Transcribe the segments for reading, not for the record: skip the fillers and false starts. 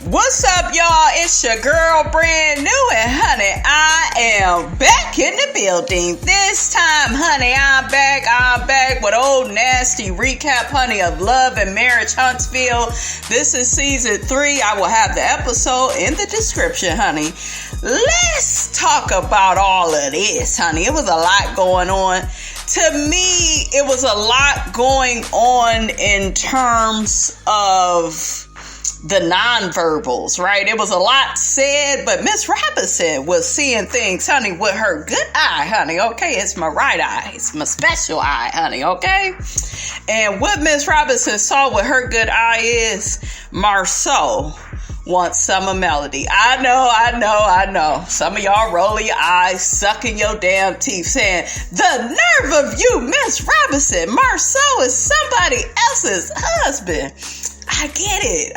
What's up, y'all? It's your girl, brand new, and honey, I am back in the building. This time, honey, I'm back with old nasty recap, honey, of Love and Marriage Huntsville. This is season 3. I will have the episode in the description, honey. Let's talk about all of this, honey. It was a lot going on. To me, it was a lot going on in terms of the nonverbals, right? It was a lot said, but Miss Robinson was seeing things, honey, with her good eye, honey, okay? It's my right eye. It's my special eye, honey, okay? And what Miss Robinson saw with her good eye is Marcel wants some of Melody. I know. Some of y'all rolling your eyes, sucking your damn teeth, saying, the nerve of you, Miss Robinson. Marcel is somebody else's husband. I get it.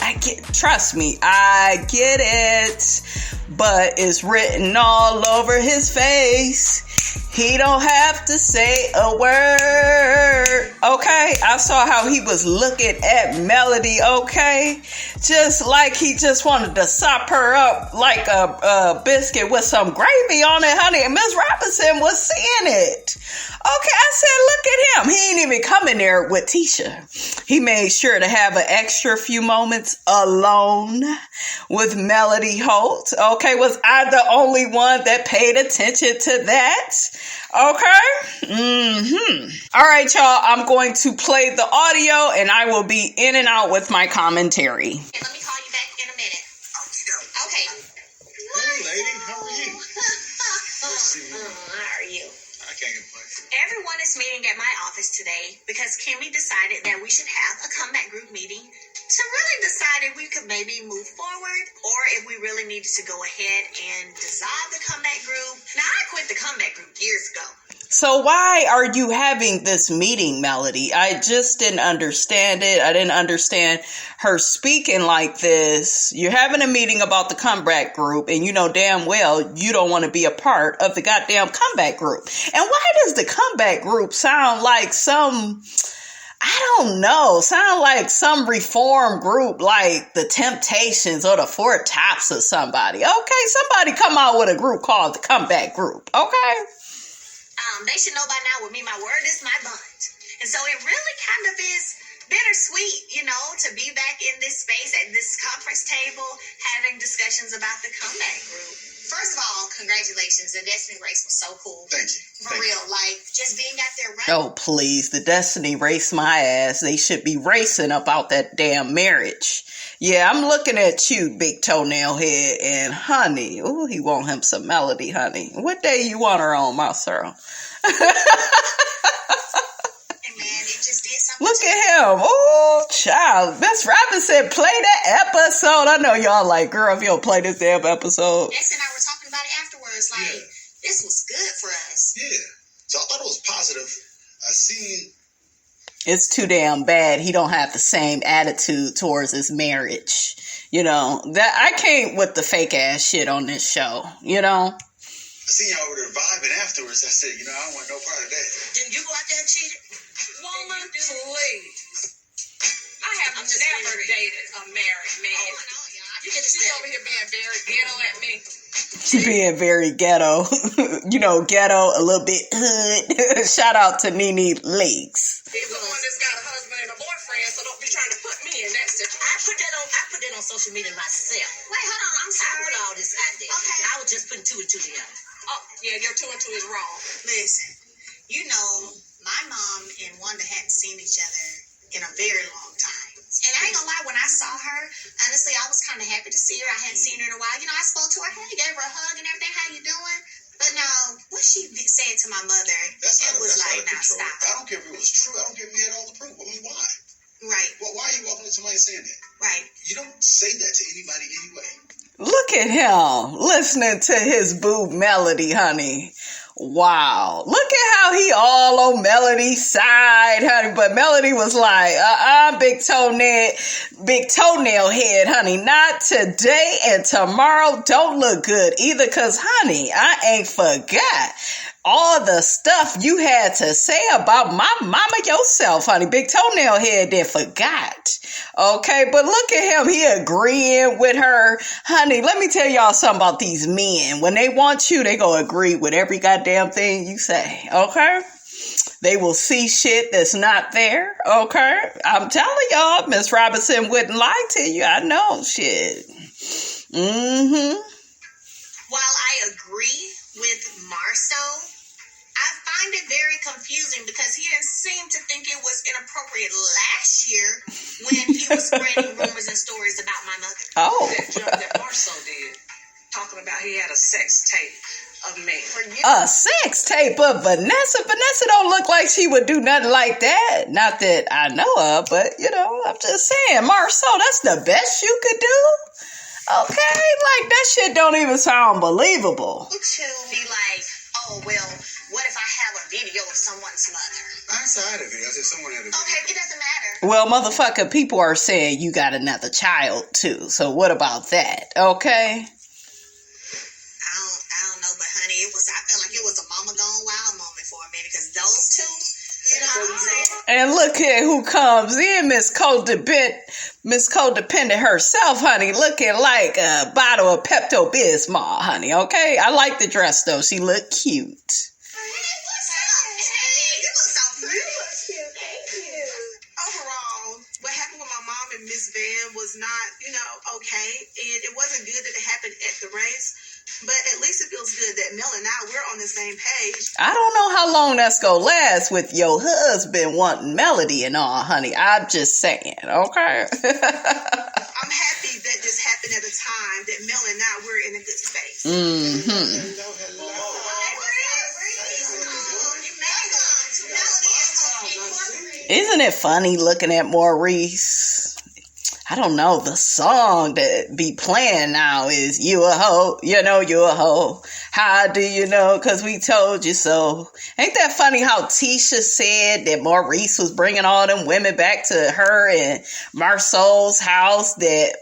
Trust me, I get it. But it's written all over his face. He don't have to say a word. Okay, I saw how he was looking at Melody, okay? Just like he just wanted to sop her up like a biscuit with some gravy on it, honey. And Miss Robinson was seeing it. Okay, I said, look at him. He ain't even coming there with Tisha. He made sure to have an extra few moments alone with Melody Holt. Okay, was I the only one that paid attention to that? Okay. All right, y'all. I'm going to play the audio and I will be in and out with my commentary. And let me call you back in a minute. Okay. Hey, lady. How are you? How are you? I can't complain. Everyone is meeting at my office today because Kimmy decided that we should have a comeback group meeting to really decide if we could maybe move forward or if we really needed to go ahead and dissolve the comeback group. Now, I quit the comeback group years ago. So why are you having this meeting, Melody? I just didn't understand it. I didn't understand her speaking like this. You're having a meeting about the comeback group, and you know damn well you don't want to be a part of the goddamn comeback group. And why does the comeback group sound like some reform group like the Temptations or the Four Tops or somebody? Okay, somebody come out with a group called the comeback group, okay? They should know by now with me, my word is my bond. And so it really kind of is bittersweet, you know, to be back in this space at this conference table, having discussions about the comeback group. First of all, congratulations. The Destiny Race was so cool. Thank you. For real, like, just being out there running. Oh, please. The Destiny Race my ass. They should be racing about that damn marriage. Yeah, I'm looking at you, big toenail head, and honey. Ooh, he want him some Melody, honey. What day you want her on, Marcel? Look at him. Oh, child. Miss Robinson, play that episode. I know y'all like, girl, if you don't play this damn episode. Jess and I were talking about it afterwards. Like, This was good for us. Yeah. So I thought it was positive. I seen. It's too damn bad he don't have the same attitude towards his marriage. You know, that I can't with the fake ass shit on this show, you know? I seen y'all over there vibing afterwards. I said, I don't want no part of that. Didn't you go out there and cheat it? Woman, please. I have never dated a married man. Oh, no, y'all. You get She's over here being very ghetto at me. She being very ghetto. Ghetto, a little bit hood. Shout out to Nene Leaks. He's the one that's got a husband and a boyfriend, so don't be trying to put me in that situation. I put that on social media myself. Wait, hold on. I'm sorry. I put all this out there. Okay. I was just putting 2 and 2 together. Oh, yeah, your 2 and 2 is wrong. Listen, my mom and Wanda hadn't seen each other in a very long time. And I ain't gonna lie, when I saw her, honestly, I was kind of happy to see her. I hadn't seen her in a while. I spoke to her, hey, gave her a hug and everything. How you doing? But no, what she said to my mother, was like, nah, stop. I don't care if it was true. I don't care if we had all the proof. I mean, why? Right. Well, why are you walking up to somebody saying that? Right. You don't say that to anybody anyway. Look at him listening to his boo Melody, honey. Wow. Look at how he all on Melody's side, honey. But Melody was like, big toenail head, honey. Not today and tomorrow don't look good either. Cause honey, I ain't forgot all the stuff you had to say about my mama yourself, honey. Big toenail head that forgot. Okay, but look at him. He agreeing with her. Honey, let me tell y'all something about these men. When they want you, they gonna agree with every goddamn thing you say. Okay? They will see shit that's not there. Okay? I'm telling y'all, Miss Robinson wouldn't lie to you. I know shit. Mm-hmm. While I agree with Marceau, I find it very confusing because he didn't seem to think it was inappropriate last year when he was spreading rumors and stories about my mother. Oh. That jump that Marceau did, talking about he had a sex tape of me. A sex tape of Vanessa? Vanessa don't look like she would do nothing like that. Not that I know of, but, I'm just saying, Marceau, that's the best you could do? Okay, like, that shit don't even sound believable. To be like, oh, well, what if I have a video of someone's mother? I saw the video. I said someone had a video. Okay, it doesn't matter. Well, motherfucker, people are saying you got another child, too. So what about that? Okay? I don't know, but honey, I felt like it was a mama gone wild moment for a minute because those two, you know what I'm saying? And look at who comes in, Miss Codependent herself, honey, looking like a bottle of Pepto-Bismol, honey, okay? I like the dress, though. She looked cute. Hey, you look so pretty. You look cute. Thank you. Overall, what happened with my mom and Miss Van was not, okay. And it wasn't good that it happened at the race. But at least it feels good that Mel and I, we're on the same page. I don't know how long that's gonna last with your husband wanting Melody and all, honey. I'm just saying, okay? I'm happy that this happened at a time that Mel and I, we're in a good space. Mm-hmm. Isn't it funny looking at Maurice? I don't know, the song that be playing now is You a Hoe, you a hoe. How do you know? 'Cause we told you so. Ain't that funny how Tisha said that Maurice was bringing all them women back to her and Marceau's house that,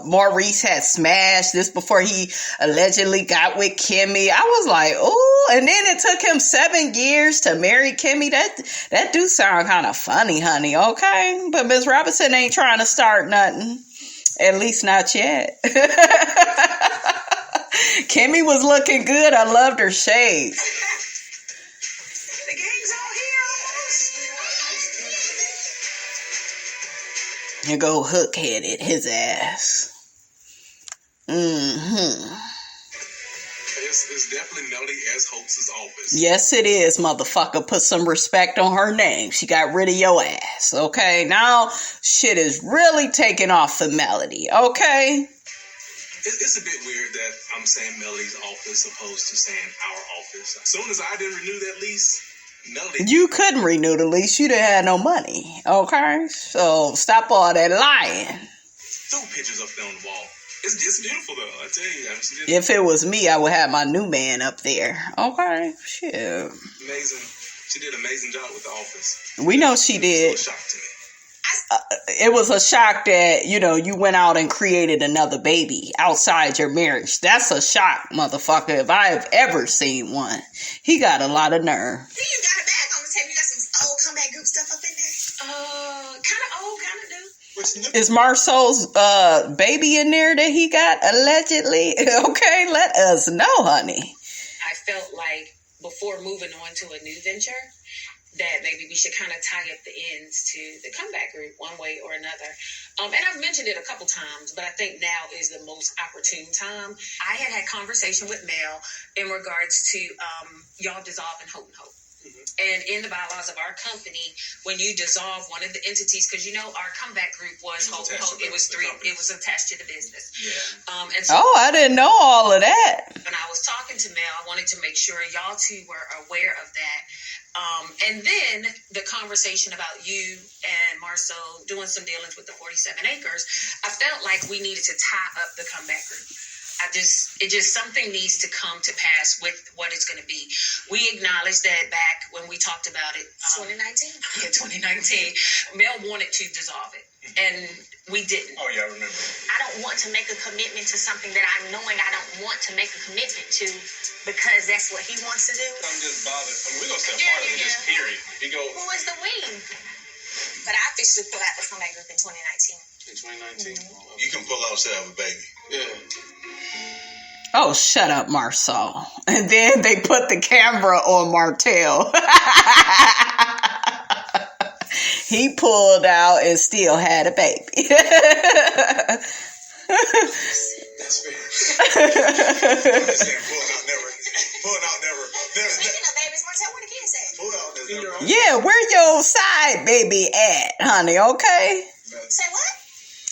Maurice had smashed this before he allegedly got with Kimmy. I was like, oh, and then it took him 7 years to marry Kimmy. That do sound kind of funny, honey, okay? But Miss Robinson ain't trying to start nothing. At least not yet. Kimmy was looking good. I loved her shades. The gang's all here almost. You go hook-headed, his ass. Mm-hmm. It's definitely Melody S. Holtz's office. Yes, it is, motherfucker. Put some respect on her name. She got rid of your ass, okay? Now, shit is really taking off for Melody, okay? It's a bit weird that I'm saying Melody's office opposed to saying our office. As soon as I didn't renew that lease, Melody... You couldn't renew the lease. You didn't have no money, okay? So, stop all that lying. Threw pictures up there on the wall. It's beautiful, though, I tell you. If it was me, I would have my new man up there. Okay, shit. Amazing. She did an amazing job with the office. We know she did. It was a shock to me. It was a shock that, you went out and created another baby outside your marriage. That's a shock, motherfucker, if I have ever seen one. He got a lot of nerve. See, you got a bag on the table. You got some old comeback group stuff up in there? Kind of old, kind of new. Is Marceau's baby in there that he got allegedly? Okay, let us know, honey. I felt like before moving on to a new venture, that maybe we should kind of tie up the ends to the comeback group one way or another. And I've mentioned it a couple times, but I think now is the most opportune time. I had conversation with Mel in regards to y'all dissolving Hope and Hope. And in the bylaws of our company, when you dissolve one of the entities, because our comeback group was Hope and Hope, it was attached to the business. Yeah. And so, I didn't know all of that. when I was talking to Mel, I wanted to make sure y'all two were aware of that. And then the conversation about you and Marceau doing some dealings with the 47 acres, I felt like we needed to tie up the comeback group. Something needs to come to pass with what it's going to be. We acknowledged that back when we talked about it. 2019? Yeah, 2019. Mel wanted to dissolve it, and we didn't. Oh, yeah, I remember. I don't want to make a commitment to something that I'm knowing I don't want to make a commitment to because that's what he wants to do. I'm just bothered. I mean, we're going to stay part of this, period. He go, Who is the we? But I officially pulled out the comeback group in 2019. in 2019. You can pull out to have a baby. Yeah. Oh, shut up, Marcel. And then they put the camera on Martell. He pulled out and still had a baby. That's fair. Pulling out never. Speaking of babies, Martell, where the kids at? Pull out never. Yeah, where your side baby at, honey, okay? Say what?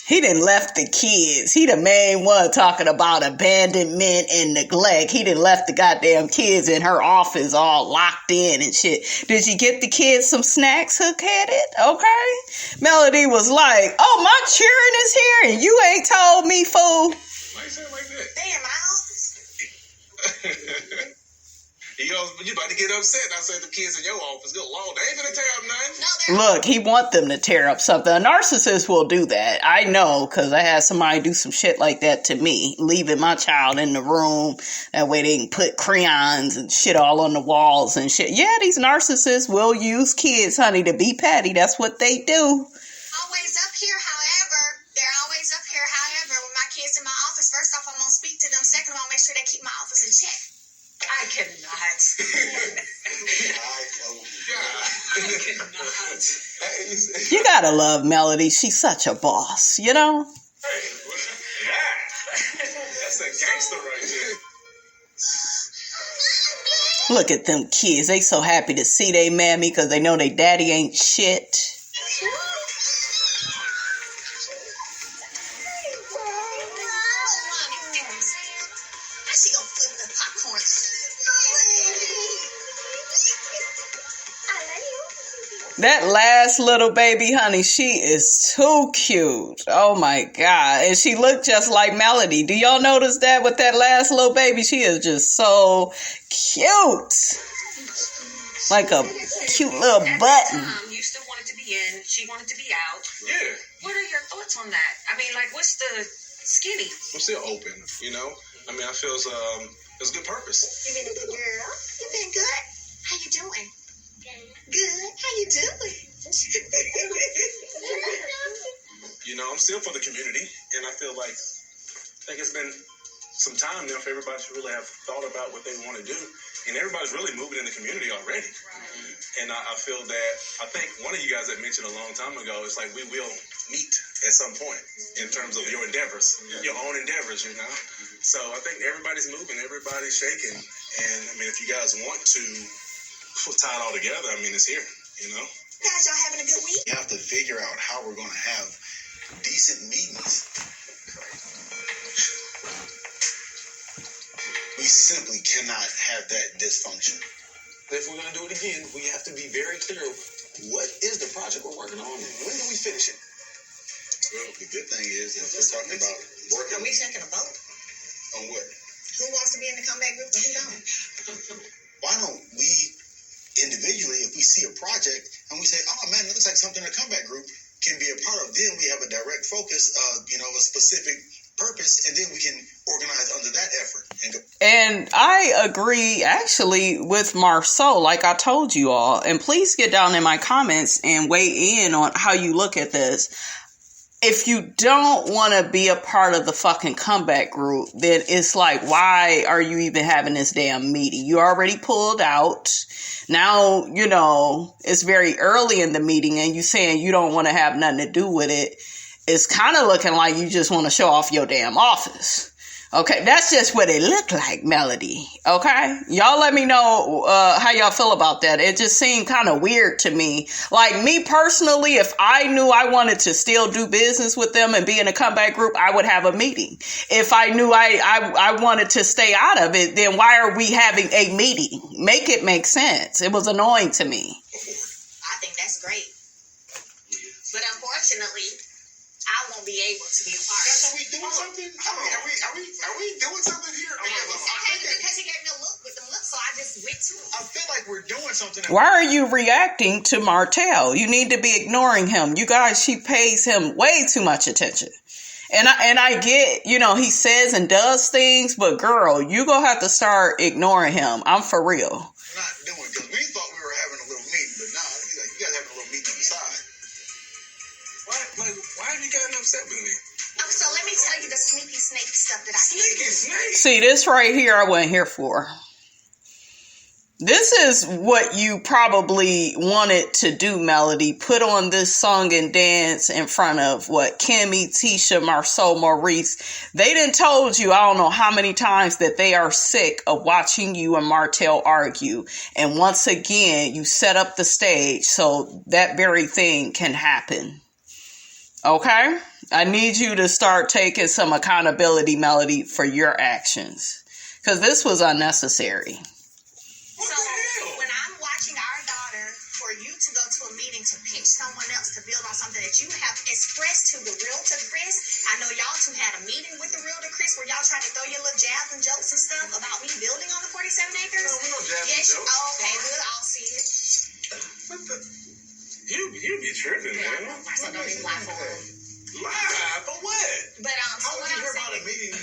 He done left the kids. He the main one talking about abandonment and neglect. He done left the goddamn kids in her office all locked in and shit. Did you get the kids some snacks, hook-headed? Okay? Melody was like, oh, my children is here and you ain't told me, fool. Why you say it like that? Damn, Miles. You about to get upset. I said the kids in your office. Good Lord, they ain't gonna tear up nothing. No, they're Look, he want them to tear up something. A narcissist will do that. I know, because I had somebody do some shit like that to me, leaving my child in the room. That way they can put crayons and shit all on the walls and shit. Yeah, these narcissists will use kids, honey, to be petty. That's what they do. always up here, however. They're always up here, however. When my kids in my office, first off, I'm going to speak to them. Second, I'll make sure they keep my office in check. I cannot. You gotta love Melody. She's such a boss, you know? That's a gangster right there. Look at them kids. They so happy to see they mammy because they know they daddy ain't shit. That last little baby, honey, she is too cute. Oh my God. And she looked just like Melody. Do y'all notice that with that last little baby? She is just so cute. Like a cute little button. You still wanted to be in, she wanted to be out. Yeah. What are your thoughts on that? I mean, like, what's the skinny? I'm still open, you know? I mean, I feel it's a good purpose. You been a good girl. You been good. How you doing? Good. How you doing? You know, I'm still for the community, and I feel like I think it's been some time now for everybody to really have thought about what they want to do, and everybody's really moving in the community already. Right. And I feel that, I think one of you guys had mentioned a long time ago, it's like we will meet at some point in terms of your endeavors, your own endeavors, you know? So I think everybody's moving, everybody's shaking, and I mean, if you guys want to tie it all together, I mean, it's here, you know? Guys, y'all having a good week? You have to figure out how we're going to have decent meetings. We simply cannot have that dysfunction. If we're going to do it again, we have to be very clear of what is the project we're working on and when do we finish it? Well, the good thing is that we're talking about working Are we taking a vote? on what? Who wants to be in the comeback group and who don't? Why don't we individually, if we see a project and we say, oh man, it looks like something a comeback group can be a part of, then we have a direct focus, a specific purpose, and then we can organize under that effort. And I agree actually with Marceau, like I told you all, and please get down in my comments and weigh in on how you look at this. If you don't want to be a part of the fucking comeback group, then it's like, why are you even having this damn meeting? You already pulled out. Now, you know, it's very early in the meeting and you saying you don't want to have nothing to do with it. It's kind of looking like you just want to show off your damn office. Okay, that's just what it looked like, Melody. Okay? Y'all let me know how y'all feel about that. It just seemed kind of weird to me. Like, me personally, if I knew I wanted to still do business with them and be in a comeback group, I would have a meeting. If I knew I wanted to stay out of it, then why are we having a meeting? Make it make sense. It was annoying to me. I think that's great. But unfortunately, I won't be able to be a part of it. Are we doing something? I mean, are we doing something here? Because he gave me a look with them looks, so I just went to him. I feel like we're doing something. Why are you reacting to Martell? You need to be ignoring him. You guys, she pays him way too much attention. And I get, he says and does things, but girl, you gonna have to start ignoring him. I'm for real. Not doing, because we thought we were having a little meeting, but nah, you guys having a little meeting on the side. Why have you gotten upset with me? So let me tell you the sneaky snake stuff that I Sneaky snake? See, this right here I wasn't here for. This is what you probably wanted to do, Melody. Put on this song and dance in front of Kimmy, Tisha, Marceau, Maurice. They done told you, I don't know how many times, that they are sick of watching you and Martell argue. And once again, you set up the stage so that very thing can happen. Okay? I need you to start taking some accountability, Melody, for your actions. Because this was unnecessary. So when I'm watching our daughter, for you to go to a meeting to pitch someone else to build on something that you have expressed to the realtor Chris, I know y'all two had a meeting with the realtor Chris where y'all tried to throw your little jabs and jokes and stuff about me building on the 47 acres. No, we don't jabs yes, and jokes. Oh, okay, we'll all see it. What the? You be tripping, man. So don't even lie for him. Lie? For what? But How what was you I'm heard about a saying, meeting?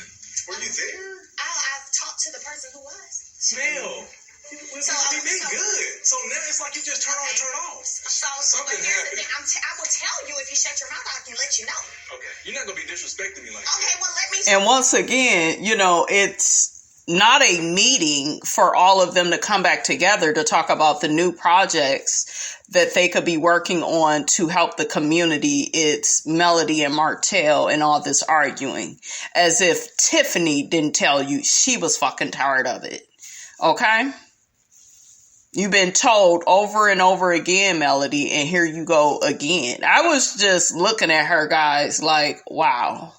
Were you there? I've talked to the person who was. Smell. We been good. So now it's like you just turn on and turn off. So but here's the thing. I will tell you if you shut your mouth, I can let you know. Okay. You're not going to be disrespecting me like Okay, that. well, let me... And once again, it's not a meeting for all of them to come back together to talk about the new projects that they could be working on to help the community. It's Melody and Martell and all this arguing. As if Tiffany didn't tell you she was fucking tired of it. Okay? You've been told over and over again, Melody, and here you go again. I was just looking at her, guys, like, wow.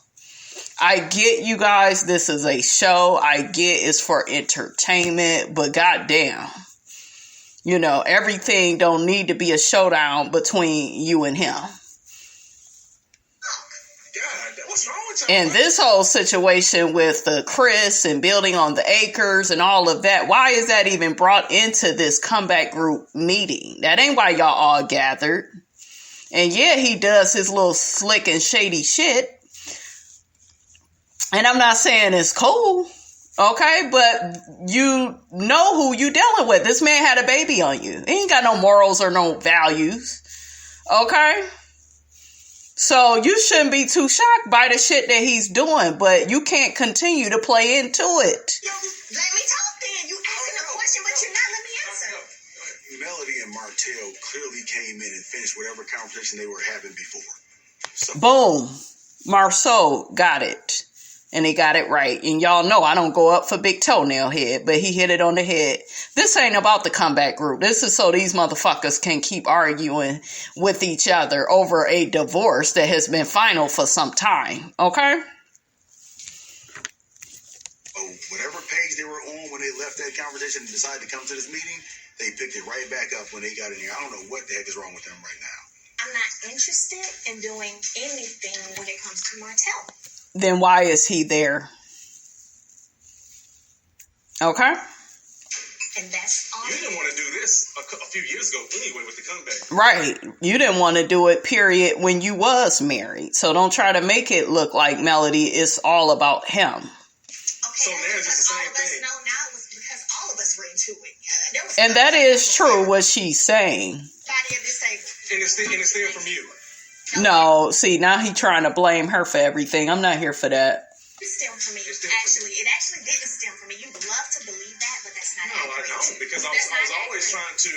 I get you guys, this is a show. I get it's for entertainment, but goddamn. Everything don't need to be a showdown between you and him. What's wrong with you? And this whole situation with Chris and building on the acres and all of that, why is that even brought into this comeback group meeting? That ain't why y'all all gathered. And yeah, he does his little slick and shady shit. And I'm not saying it's cool, okay? But you know who you dealing with. This man had a baby on you. He ain't got no morals or no values, okay? So you shouldn't be too shocked by the shit that he's doing, but you can't continue to play into it. Yo, let me talk then. You asking a question, but you're not letting me answer. Melody and Martell clearly came in and finished whatever conversation they were having before. So, Boom. Marceau got it. And he got it right. And y'all know I don't go up for Big Toenail Head, but he hit it on the head. This ain't about the comeback group. This is so these motherfuckers can keep arguing with each other over a divorce that has been final for some time. Okay? oh, whatever page they were on when they left that conversation and decided to come to this meeting, they picked it right back up when they got in here. I don't know what the heck is wrong with them right now. I'm not interested in doing anything when it comes to Martell. Then why is he there? Okay? And that's all. You didn't want to do this a few years ago anyway with the comeback. Right. You didn't want to do it, period, when you was married. So don't try to make it look like Melody is all about him. Okay, So now it's just the same thing. No, now it was because all of us were into it. There was And that is true what she's saying. Body of this table. And it's still from you. No, see, now he trying to blame her for everything. I'm not here for that. It stemmed from me. It stemmed from Actually, it actually didn't stem from me. You would love to believe that, but that's not No, I accurate. don't, because I That's was not always accurate. trying to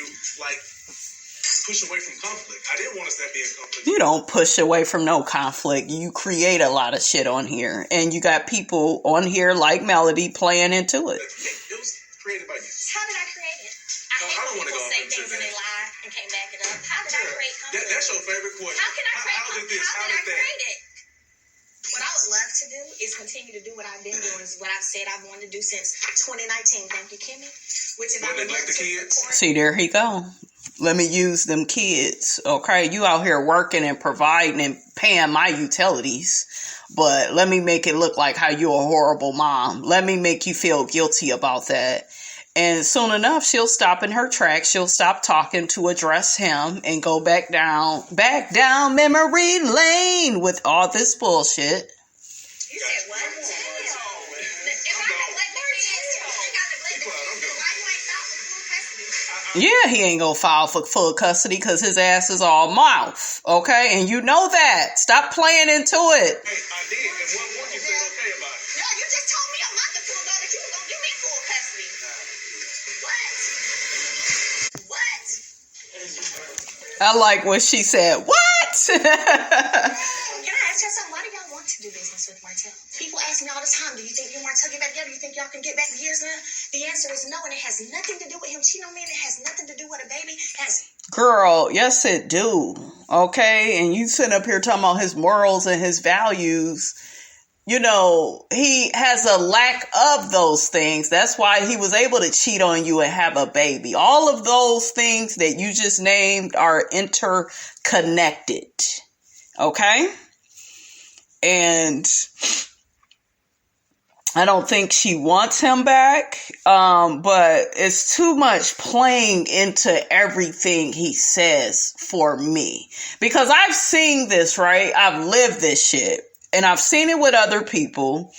push away from conflict. I didn't want us to be in conflict. You don't push away from no conflict. You create a lot of shit on here. And you got people on here like Melody playing into it. It was created by you. How did I create it? I I hate don't when wanna people go say into things and that. they lie and can't back it up. How did I create conflict? That's your favorite question. How can I create How did conflict? this? How How did I did that? create it? What I would love to do is continue to do what I've been doing, is what I've said I wanted to do since 2019. Thank you, Kimmy. Which is I What, would love neglect the to kids? support. See, there he go. Let me use them kids. Okay, you out here working and providing and paying my utilities. But let me make it look like how you're a horrible mom. Let me make you feel guilty about that. And soon enough, she'll stop in her tracks. She'll stop talking to address him and go back down memory lane with all this bullshit. You said what? If I can let Martell, why you ain't filed for full custody? Yeah, he ain't gonna file for full custody because his ass is all mouth. Okay, and you know that. Stop playing into it. Hey, I did. And one more you said okay about it. No, you just told me a month or two ago that you was gonna give me full custody. What? I like when she said, "What?" Can I ask y'all something? Why do y'all want to do business with Martell? People ask me all the time, do you think you and Martell get back together? Do you think y'all can get back years now? The answer is no, and it has nothing to do with him cheating on me, and it has nothing to do with a baby. Girl, yes it do. Okay, and you sitting up here talking about his morals and his values. You know, he has a lack of those things. That's why he was able to cheat on you and have a baby. All of those things that you just named are interconnected. Okay? And I don't think she wants him back, but it's too much playing into everything he says for me. Because I've seen this, right? I've lived this shit. And I've seen it with other people.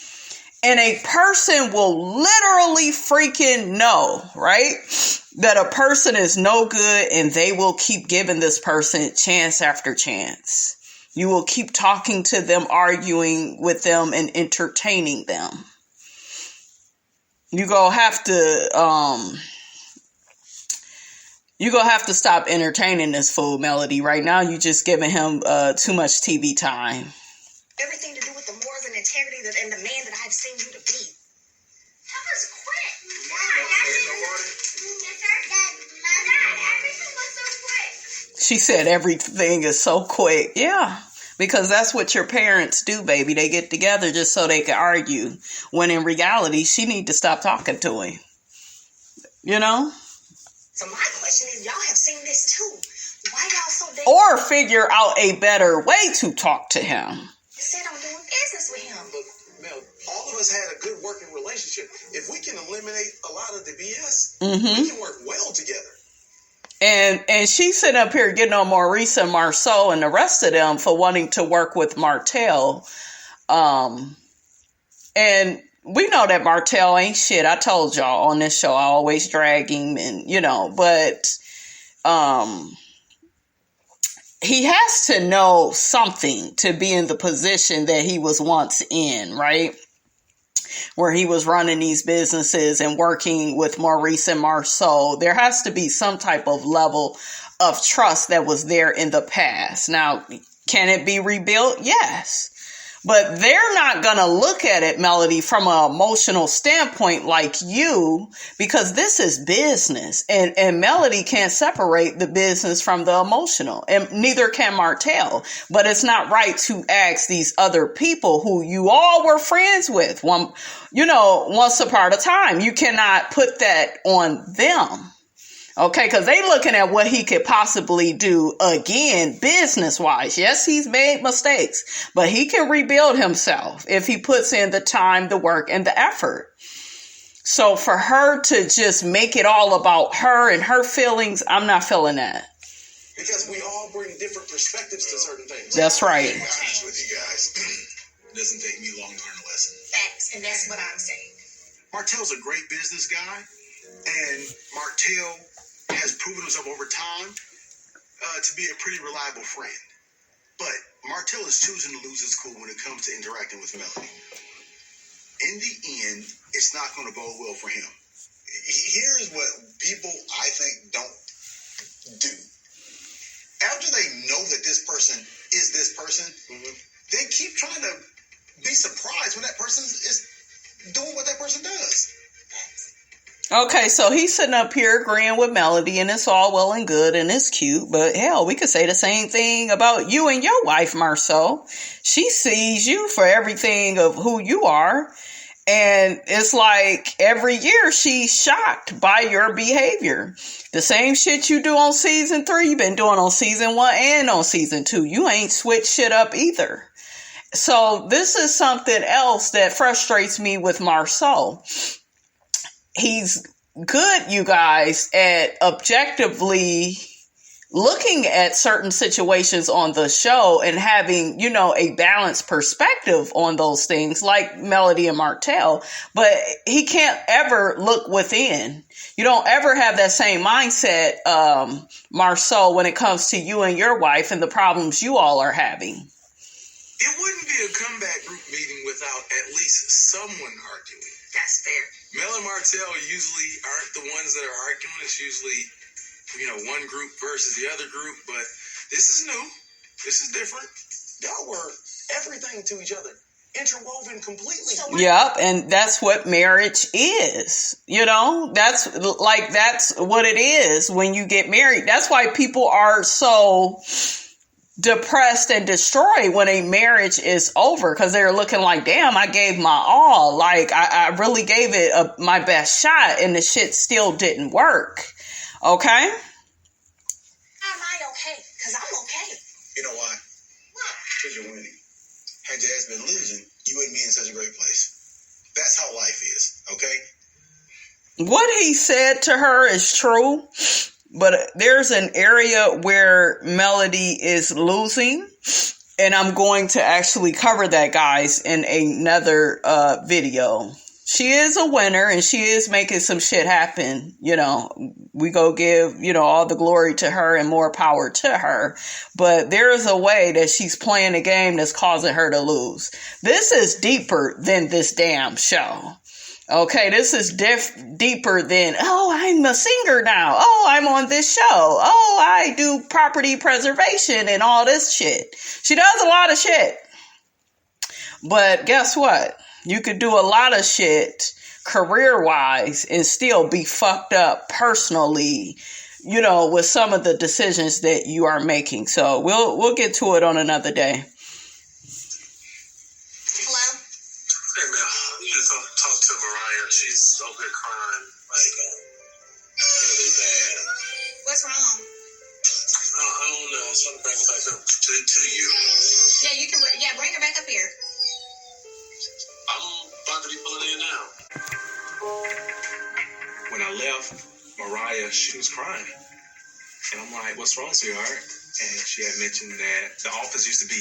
And a person will literally freaking know, right? That a person is no good and they will keep giving this person chance after chance. You will keep talking to them, arguing with them, and entertaining them. You're gonna have to stop entertaining this fool, Melody. Right now, you're just giving him too much TV time. Everything to do with the morals and integrity and the man that I've seen you to be. Tell us quick. Everything was so quick. She said everything is so quick. Yeah, because that's what your parents do, baby. They get together just so they can argue. When in reality, she need to stop talking to him. You know? So my question is, y'all have seen this too. Why y'all so damn... Or figure out a better way to talk to him. Said I'm doing business with him. But, Mel, all of us had a good working relationship. If we can eliminate a lot of the BS, we can work well together. And she's sitting up here getting on Maurice and Marceau and the rest of them for wanting to work with Martell. And we know that Martell ain't shit. I told y'all on this show, I always drag him and, you know, but he has to know something to be in the position that he was once in, right? Where he was running these businesses and working with Maurice and Marceau. There has to be some type of level of trust that was there in the past. Now, can it be rebuilt? Yes. But they're not going to look at it, Melody, from an emotional standpoint like you, because this is business. And Melody can't separate the business from the emotional. And neither can Martell. But it's not right to ask these other people who you all were friends with, once upon a time. You cannot put that on them. Okay, because they looking at what he could possibly do again, business-wise. Yes, he's made mistakes, but he can rebuild himself if he puts in the time, the work, and the effort. So for her to just make it all about her and her feelings, I'm not feeling that. Because we all bring different perspectives to certain things. That's right. To be honest with you guys, it doesn't take me long to learn a lesson. Facts, and that's what I'm saying. Martell's a great business guy, and Martell has proven himself over time to be a pretty reliable friend. But Martell is choosing to lose his cool when it comes to interacting with Melody. In the end, it's not going to bode well for him. Here's what people, I think, don't do. After they know that this person is this person, they keep trying to be surprised when that person is doing what that person does. Okay, so he's sitting up here agreeing with Melody, and it's all well and good, and it's cute, but hell, we could say the same thing about you and your wife, Marceau. She sees you for everything of who you are, and it's like every year she's shocked by your behavior. The same shit you do on season 3, you've been doing on season 1 and on season 2. You ain't switched shit up either. So this is something else that frustrates me with Marceau. He's good, you guys, at objectively looking at certain situations on the show and having, a balanced perspective on those things like Melody and Martell, but he can't ever look within. You don't ever have that same mindset, Marceau, when it comes to you and your wife and the problems you all are having. It wouldn't be a comeback group meeting without at least someone arguing. That's fair. Mel and Martell usually aren't the ones that are arguing. It's usually, one group versus the other group. But this is new. This is different. Y'all were everything to each other, interwoven completely. Yep, and that's what marriage is. That's what it is when you get married. That's why people are so depressed and destroyed when a marriage is over, because they're looking like, damn, I gave my all. Like, I really gave it my best shot, and the shit still didn't work. Okay? How am I okay? Because I'm okay. You know why? Why? Because you're winning. Had your ass been losing, you wouldn't be in such a great place. That's how life is, okay? What he said to her is true. But there's an area where Melody is losing, and I'm going to actually cover that, guys, in another video. She is a winner, and she is making some shit happen. We go give, all the glory to her and more power to her. But there is a way that she's playing a game that's causing her to lose. This is deeper than this damn show. Okay, this is deeper than, I'm a singer now. I'm on this show. I do property preservation and all this shit. She does a lot of shit. But guess what? You could do a lot of shit career-wise and still be fucked up personally, with some of the decisions that you are making. So we'll get to it on another day. Hello? Hey, man, I need to talk to Mariah. She's over here crying, really bad. What's wrong? I don't know. I was trying to bring it back up to you. Yeah, you can. Bring her back up here. I'm about to be pulling in now. When I left Mariah, she was crying. And I'm like, what's wrong, sweetheart? And she had mentioned that the office used to be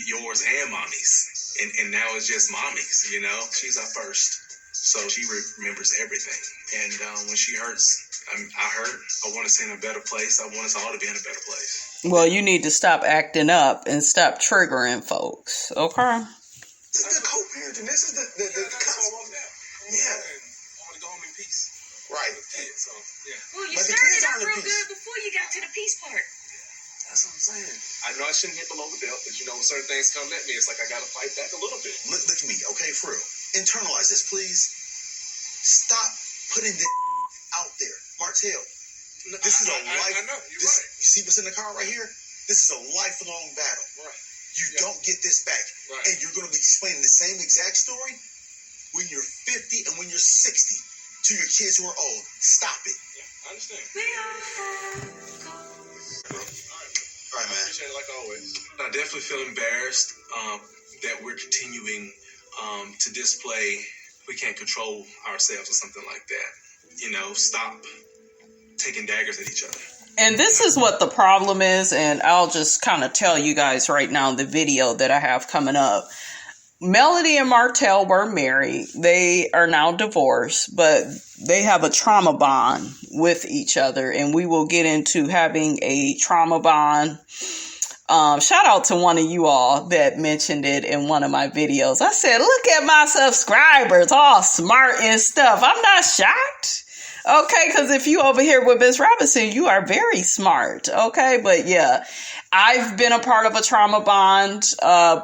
yours and Mommy's. And now it's just Mommy's, She's our first. So she remembers everything. And when she hurts, I hurt. I want to see in a better place. I want us all to be in a better place. Well, you need to stop acting up and stop triggering folks, okay? This is the co-parenting. This is the Yeah. I want to go home in peace. Right. So, yeah. Well, you But the started kids out aren't in real peace. good before you got to the peace part. That's what I'm saying. I know I shouldn't hit below the belt, but when certain things come at me, it's like I got to fight back a little bit. Look at me, okay, for real. Internalize this, please. Stop putting this out there. Martell, this is a life. I know, you're right. You see what's in the car right here? This is a lifelong battle. Right. You don't get this back. Right. And you're going to be explaining the same exact story when you're 50 and when you're 60 to your kids who are old. Stop it. Yeah, I understand. All right, man. Appreciate it like always. I definitely feel embarrassed that we're continuing to display we can't control ourselves or something like that. Stop taking daggers at each other. And this is what the problem is, and I'll just kind of tell you guys right now in the video that I have coming up. Melody and Martell were married. They are now divorced, but they have a trauma bond with each other, and we will get into having a trauma bond. Shout out to one of you all that mentioned it in one of my videos. I said, look at my subscribers, all smart and stuff. I'm not shocked. Okay, because if you over here with Miss Robinson, you are very smart. Okay, but yeah, I've been a part of a trauma bond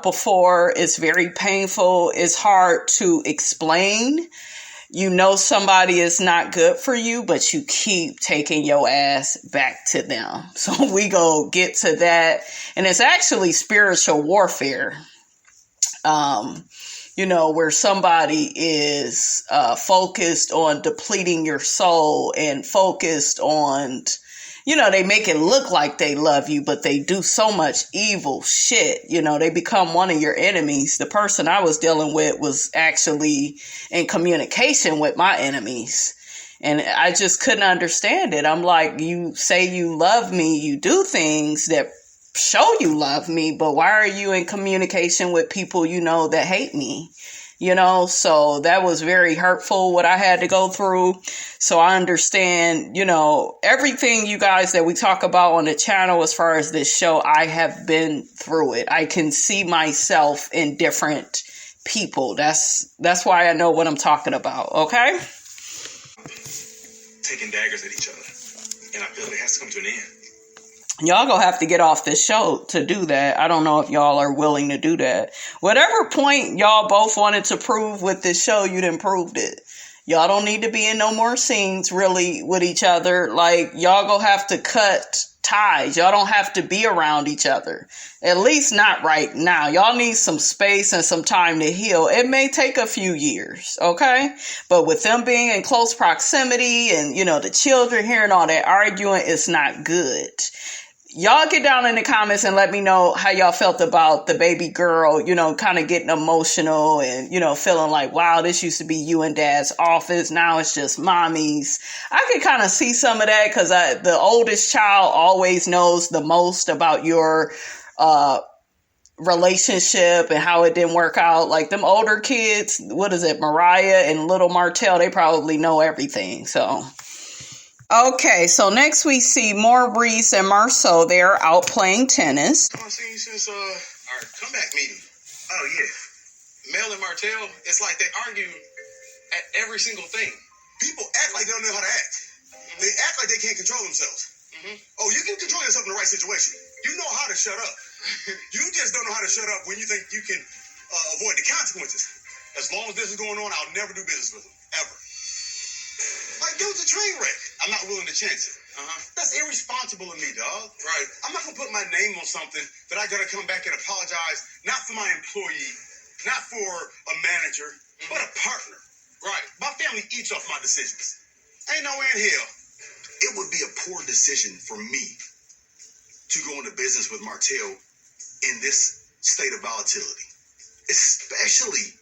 before. It's very painful. It's hard to explain. Somebody is not good for you, but you keep taking your ass back to them. So we go get to that. And it's actually spiritual warfare. Where somebody is focused on depleting your soul and focused on, they make it look like they love you, but they do so much evil shit. They become one of your enemies. The person I was dealing with was actually in communication with my enemies. And I just couldn't understand it. I'm like, you say you love me, you do things that show you love me, but why are you in communication with people you know that hate me? So that was very hurtful what I had to go through. So I understand, everything you guys that we talk about on the channel as far as this show, I have been through it. I can see myself in different people. That's why I know what I'm talking about. Okay. Taking daggers at each other. And I feel it has to come to an end. Y'all gonna have to get off this show to do that. I don't know if y'all are willing to do that. Whatever point y'all both wanted to prove with this show, you done proved it. Y'all don't need to be in no more scenes really with each other. Like, y'all gonna have to cut ties. Y'all don't have to be around each other. At least not right now. Y'all need some space and some time to heal. It may take a few years, okay? But with them being in close proximity and, the children hearing all that arguing, it's not good. Y'all get down in the comments and let me know how y'all felt about the baby girl, kind of getting emotional and, feeling like, wow, this used to be you and dad's office. Now it's just mommy's. I could kind of see some of that because the oldest child always knows the most about your relationship and how it didn't work out. Like them older kids, what is it, Mariah and little Martell, they probably know everything. So... Okay, so next we see Maurice and Marceau. They're out playing tennis. I've seen you since our comeback meeting. Oh, yeah. Mel and Martell, it's like they argue at every single thing. People act like they don't know how to act. Mm-hmm. They act like they can't control themselves. Mm-hmm. Oh, you can control yourself in the right situation. You know how to shut up. You just don't know how to shut up when you think you can avoid the consequences. As long as this is going on, I'll never do business with them, ever. Like, dude's a train wreck. I'm not willing to chance it. That's irresponsible of me, dog. Right. I'm not going to put my name on something that I got to come back and apologize, not for my employee, not for a manager, but a partner. Right. My family eats off my decisions. Ain't no way in hell. It would be a poor decision for me to go into business with Martell in this state of volatility, especially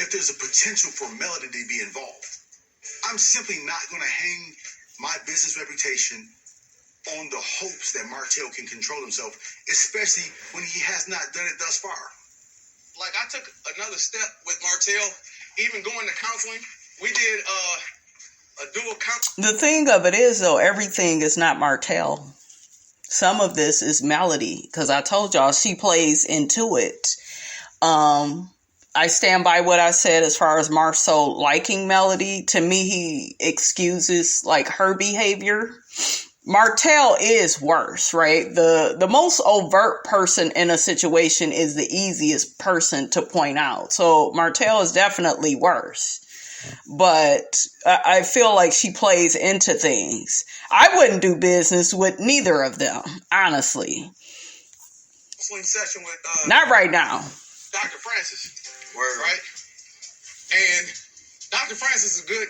if there's a potential for Melody to be involved. I'm simply not going to hang my business reputation on the hopes that Martell can control himself, especially when he has not done it thus far. Like, I took another step with Martell, even going to counseling. We did a dual counseling. The thing of it is, though, everything is not Martell. Some of this is Melody, because I told y'all she plays into it. I stand by what I said as far as Marceau liking Melody. To me, he excuses like her behavior. Martell is worse, right? The most overt person in a situation is the easiest person to point out. So Martell is definitely worse. But I feel like she plays into things. I wouldn't do business with neither of them, honestly. Session with not right now. Dr. Francis. Word. Right? And Dr. Francis is a good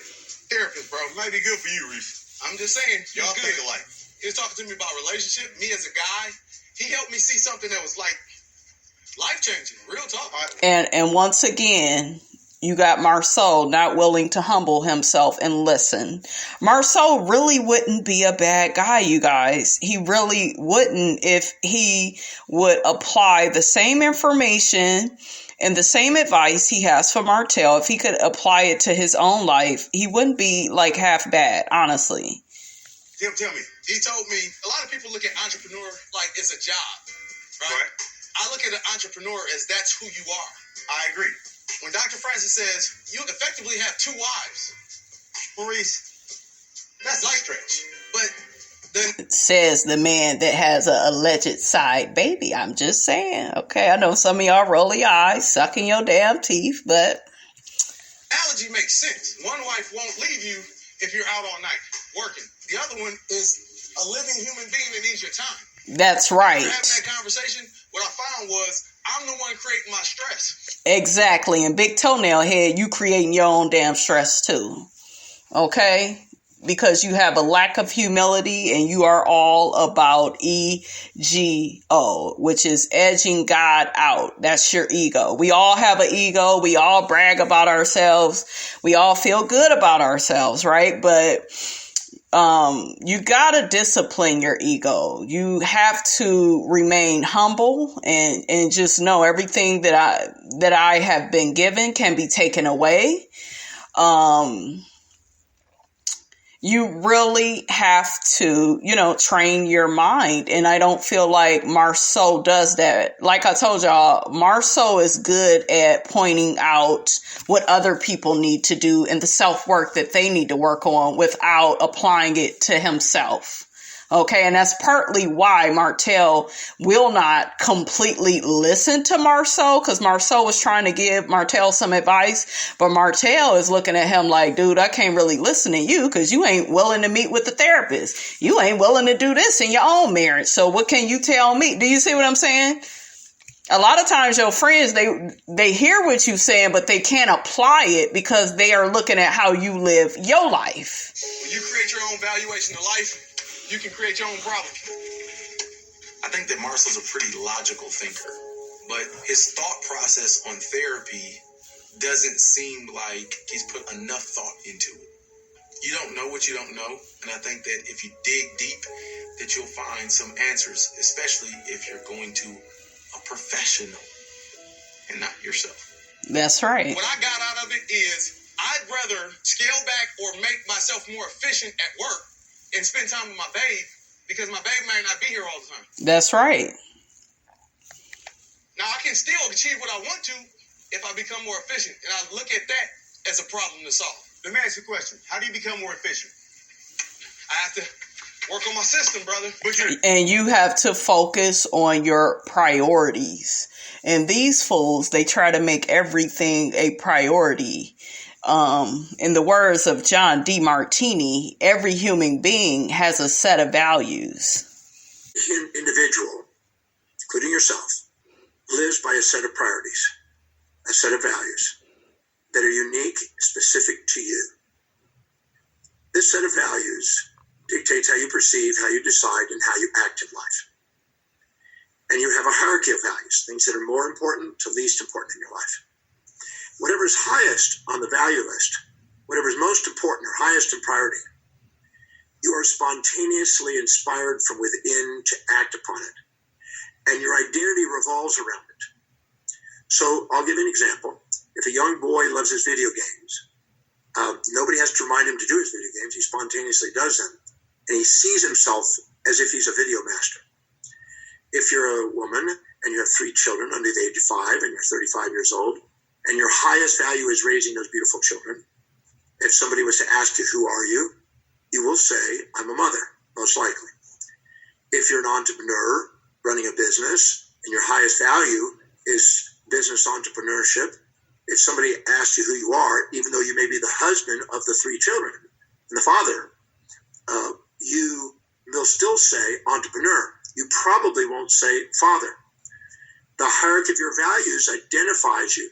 therapist, bro. Might be good for you, Reese. I'm just saying. Y'all think alike. He was talking to me about relationship, me as a guy. He helped me see something that was like life-changing. Real talk. And once again, you got Marceau not willing to humble himself and listen. Marceau really wouldn't be a bad guy, you guys. He really wouldn't if he would apply the same information and the same advice he has for Martell. If he could apply it to his own life, he wouldn't be like half bad, honestly. Tell me. He told me a lot of people look at entrepreneur like it's a job, right? I look at an entrepreneur as that's who you are. I agree. When Dr. Francis says you effectively have two wives, Maurice, that's a stretch. But then says the man that has an alleged side baby. I'm just saying. Okay, I know some of y'all roll your eyes, sucking your damn teeth, but analogy makes sense. One wife won't leave you if you're out all night working. The other one is a living human being that needs your time. That's right. After having that conversation, what I found was I'm the one creating my stress. Exactly. And big toenail head, you creating your own damn stress too. Okay? because you have a lack of humility and you are all about ego, which is edging God out. That's your ego. We all have an ego. We all brag about ourselves. We all feel good about ourselves, right? But you gotta discipline your ego. You have to remain humble and just know everything that I have been given can be taken away. You really have to, train your mind. And I don't feel like Marceau does that. Like I told y'all, Marceau is good at pointing out what other people need to do and the self-work that they need to work on without applying it to himself. Okay, and that's partly why Martell will not completely listen to Marceau, because Marceau was trying to give Martell some advice, but Martell is looking at him like, dude, I can't really listen to you because you ain't willing to meet with the therapist. You ain't willing to do this in your own marriage. So what can you tell me? Do you see what I'm saying? A lot of times your friends, they hear what you're saying, but they can't apply it because they are looking at how you live your life. When you create your own valuation of life, you can create your own problem. I think that Marcel's a pretty logical thinker, but his thought process on therapy doesn't seem like he's put enough thought into it. You don't know what you don't know, and I think that if you dig deep, that you'll find some answers, especially if you're going to a professional and not yourself. That's right. What I got out of it is I'd rather scale back or make myself more efficient at work and spend time with my babe, because my babe may not be here all the time. That's right. Now, I can still achieve what I want to if I become more efficient, and I look at that as a problem to solve. Let me ask you a question. How do you become more efficient? I have to work on my system, brother. And you have to focus on your priorities. And these fools, they try to make everything a priority. In the words of John D. Martini, every human being has a set of values. An individual, including yourself, lives by a set of priorities, a set of values that are unique, specific to you. This set of values dictates how you perceive, how you decide, and how you act in life. And you have a hierarchy of values, things that are more important to least important in your life. Whatever is highest on the value list, whatever is most important or highest in priority, you are spontaneously inspired from within to act upon it. And your identity revolves around it. So I'll give an example. If a young boy loves his video games, nobody has to remind him to do his video games. He spontaneously does them. And he sees himself as if he's a video master. If you're a woman and you have 3 children under the age of 5 and you're 35 years old, and your highest value is raising those beautiful children, if somebody was to ask you, who are you? You will say, I'm a mother, most likely. If you're an entrepreneur running a business and your highest value is business entrepreneurship, if somebody asks you who you are, even though you may be the husband of the 3 children and the father, you will still say entrepreneur. You probably won't say father. The hierarchy of your values identifies you.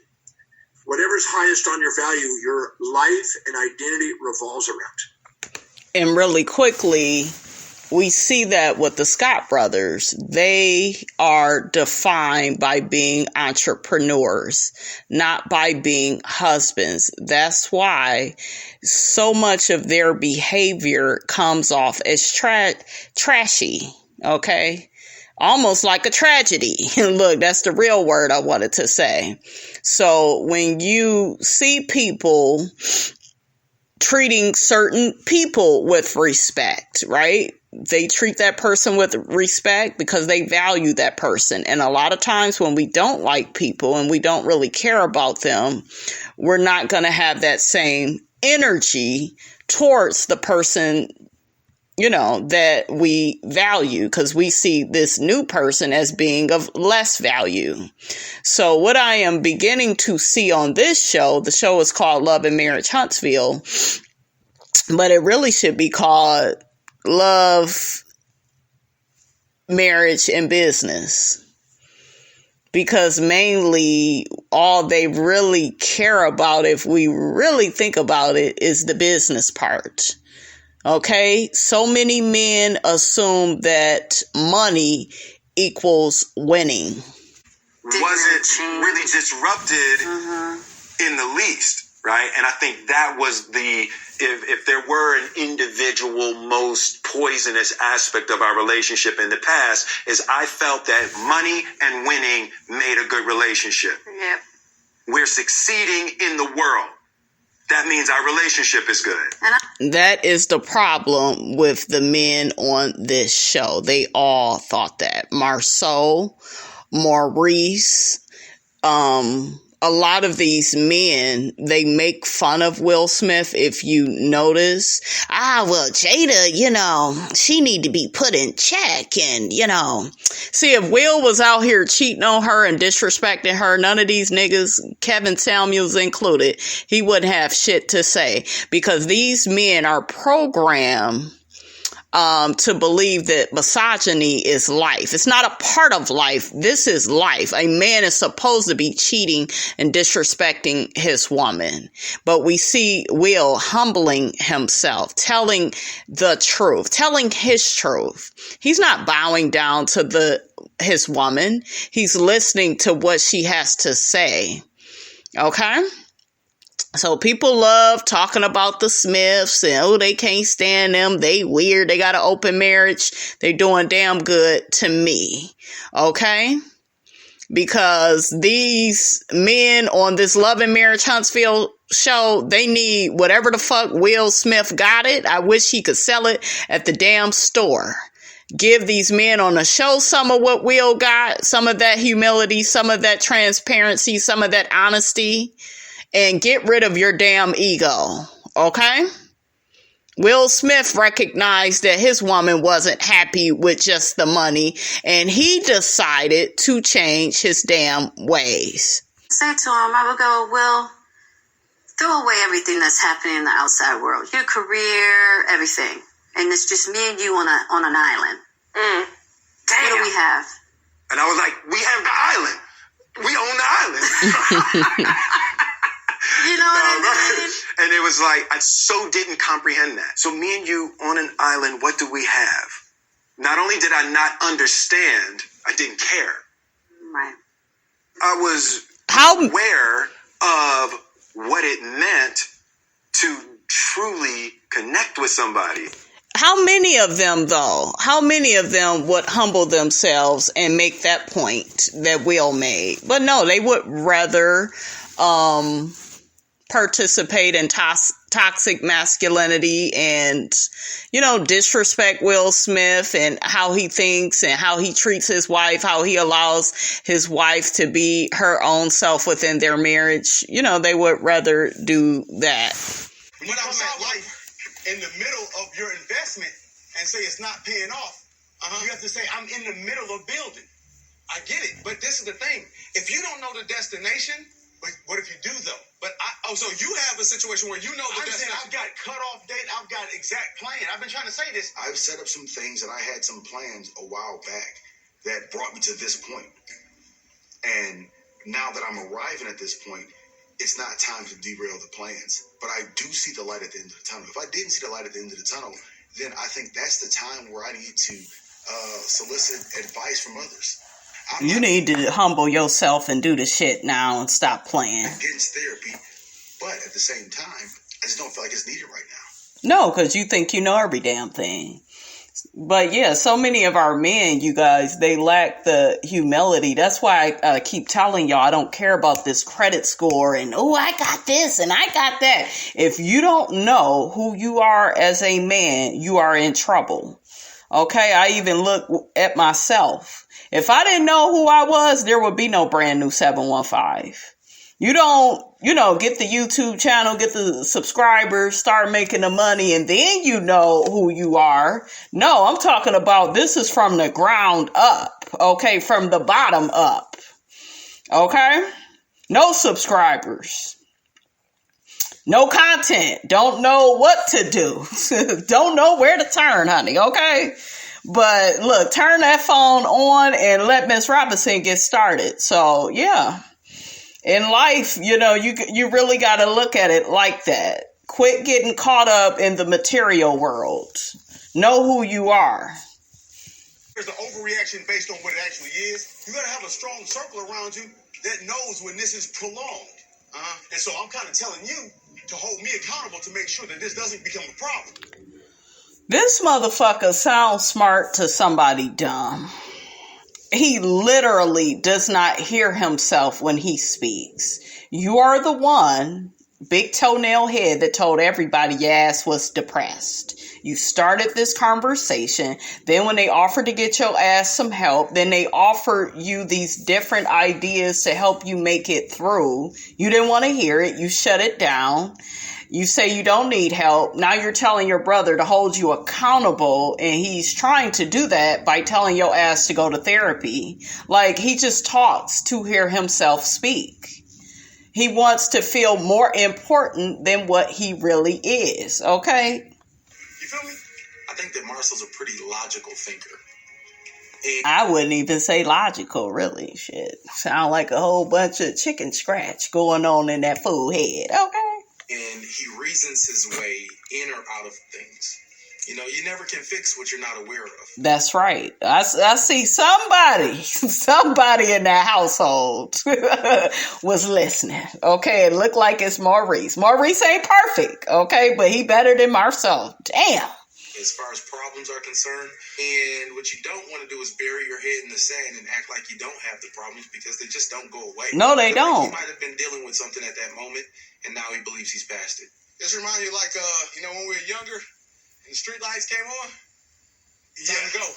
Whatever's highest on your value, your life and identity revolves around. And really quickly, we see that with the Scott brothers. They are defined by being entrepreneurs, not by being husbands. That's why so much of their behavior comes off as trashy, okay? Almost like a tragedy. Look, that's the real word I wanted to say. So when you see people treating certain people with respect, right? They treat that person with respect because they value that person. And a lot of times when we don't like people and we don't really care about them, we're not going to have that same energy towards the person, that we value, because we see this new person as being of less value. So what I am beginning to see on this show, the show is called Love and Marriage Huntsville, but it really should be called Love, Marriage, and Business. Because mainly all they really care about, if we really think about it, is the business part. Okay, so many men assume that money equals winning. Wasn't really disrupted in the least, right? And I think that was if there were an individual most poisonous aspect of our relationship in the past, is I felt that money and winning made a good relationship. Yep. We're succeeding in the world. That means our relationship is good. That is the problem with the men on this show. They all thought that. Marceau, Maurice, a lot of these men, they make fun of Will Smith, if you notice. Well, Jada, she need to be put in check. And, see, if Will was out here cheating on her and disrespecting her, none of these niggas, Kevin Samuels included, he wouldn't have shit to say. Because these men are programmed to believe that misogyny is life. It's not a part of life. This is life. A man is supposed to be cheating and disrespecting his woman. But we see Will humbling himself, telling the truth, telling his truth. He's not bowing down to his woman. He's listening to what she has to say. Okay? So people love talking about the Smiths and, they can't stand them. They weird. They got an open marriage. They doing damn good to me. Okay? Because these men on this Love and Marriage Huntsville show, they need whatever the fuck Will Smith got it. I wish he could sell it at the damn store. Give these men on the show some of what Will got, some of that humility, some of that transparency, some of that honesty. And get rid of your damn ego, okay? Will Smith recognized that his woman wasn't happy with just the money, and he decided to change his damn ways. Say to him, I would go, Will, throw away everything that's happening in the outside world. Your career, everything. And it's just me and you on an island. Damn. What do we have? And I was like, we have the island. We own the island. You know what I mean? And it was like, I so didn't comprehend that. So me and you on an island, what do we have? Not only did I not understand, I didn't care. Right. I was aware of what it meant to truly connect with somebody. How many of them, though? How many of them would humble themselves and make that point that Will made? But no, they would rather participate in toxic masculinity and, disrespect Will Smith and how he thinks and how he treats his wife, how he allows his wife to be her own self within their marriage. They would rather do that. When I was at life in the middle of your investment and say it's not paying off, you have to say, I'm in the middle of building. I get it. But this is the thing. If you don't know the destination, but what if you do, though? But so you have a situation where you know the destination. I've got cutoff date. I've got exact plan. I've been trying to say this. I've set up some things and I had some plans a while back that brought me to this point. And now that I'm arriving at this point, it's not time to derail the plans. But I do see the light at the end of the tunnel. If I didn't see the light at the end of the tunnel, then I think that's the time where I need to solicit advice from others. You need to humble yourself and do the shit now and stop playing. Against therapy, but at the same time, I just don't feel like it's needed right now. No, because you think you know every damn thing. But yeah, so many of our men, you guys, they lack the humility. That's why I keep telling y'all I don't care about this credit score and, I got this and I got that. If you don't know who you are as a man, you are in trouble. Okay, I even look at myself. If I didn't know who I was, there would be no brand new 715. You don't, get the YouTube channel, get the subscribers, start making the money, and then you know who you are. No, I'm talking about this is from the ground up, okay, from the bottom up, okay? No subscribers. No content. Don't know what to do. Don't know where to turn, honey, okay? But look, turn that phone on and let Miss Robinson get started. So, yeah. In life, you really got to look at it like that. Quit getting caught up in the material world. Know who you are. There's an overreaction based on what it actually is. You gotta have a strong circle around you that knows when this is prolonged. And so I'm kind of telling you to hold me accountable to make sure that this doesn't become a problem. This motherfucker sounds smart to somebody dumb. He literally does not hear himself when he speaks. You are the one, big toenail head, that told everybody your ass was depressed. You started this conversation. Then when they offered to get your ass some help, then they offered you these different ideas to help you make it through. You didn't want to hear it. You shut it down. You say you don't need help. Now you're telling your brother to hold you accountable, and he's trying to do that by telling your ass to go to therapy. Like, he just talks to hear himself speak. He wants to feel more important than what he really is, okay? You feel me? I think that Marcel's a pretty logical thinker. I wouldn't even say logical, really. Shit. Sound like a whole bunch of chicken scratch going on in that fool head, okay? And he reasons his way in or out of things. You know, you never can fix what you're not aware of. That's right. I see somebody in that household was listening. Okay, it looked like it's Maurice. Maurice ain't perfect, okay, but he better than Marcel. Damn. As far as problems are concerned, and what you don't want to do is bury your head in the sand and act like you don't have the problems, because they just don't go away. No, they don't. He might have been dealing with something at that moment, and now he believes he's past it. This reminds you like, when we were younger and the street lights came on? Time to go.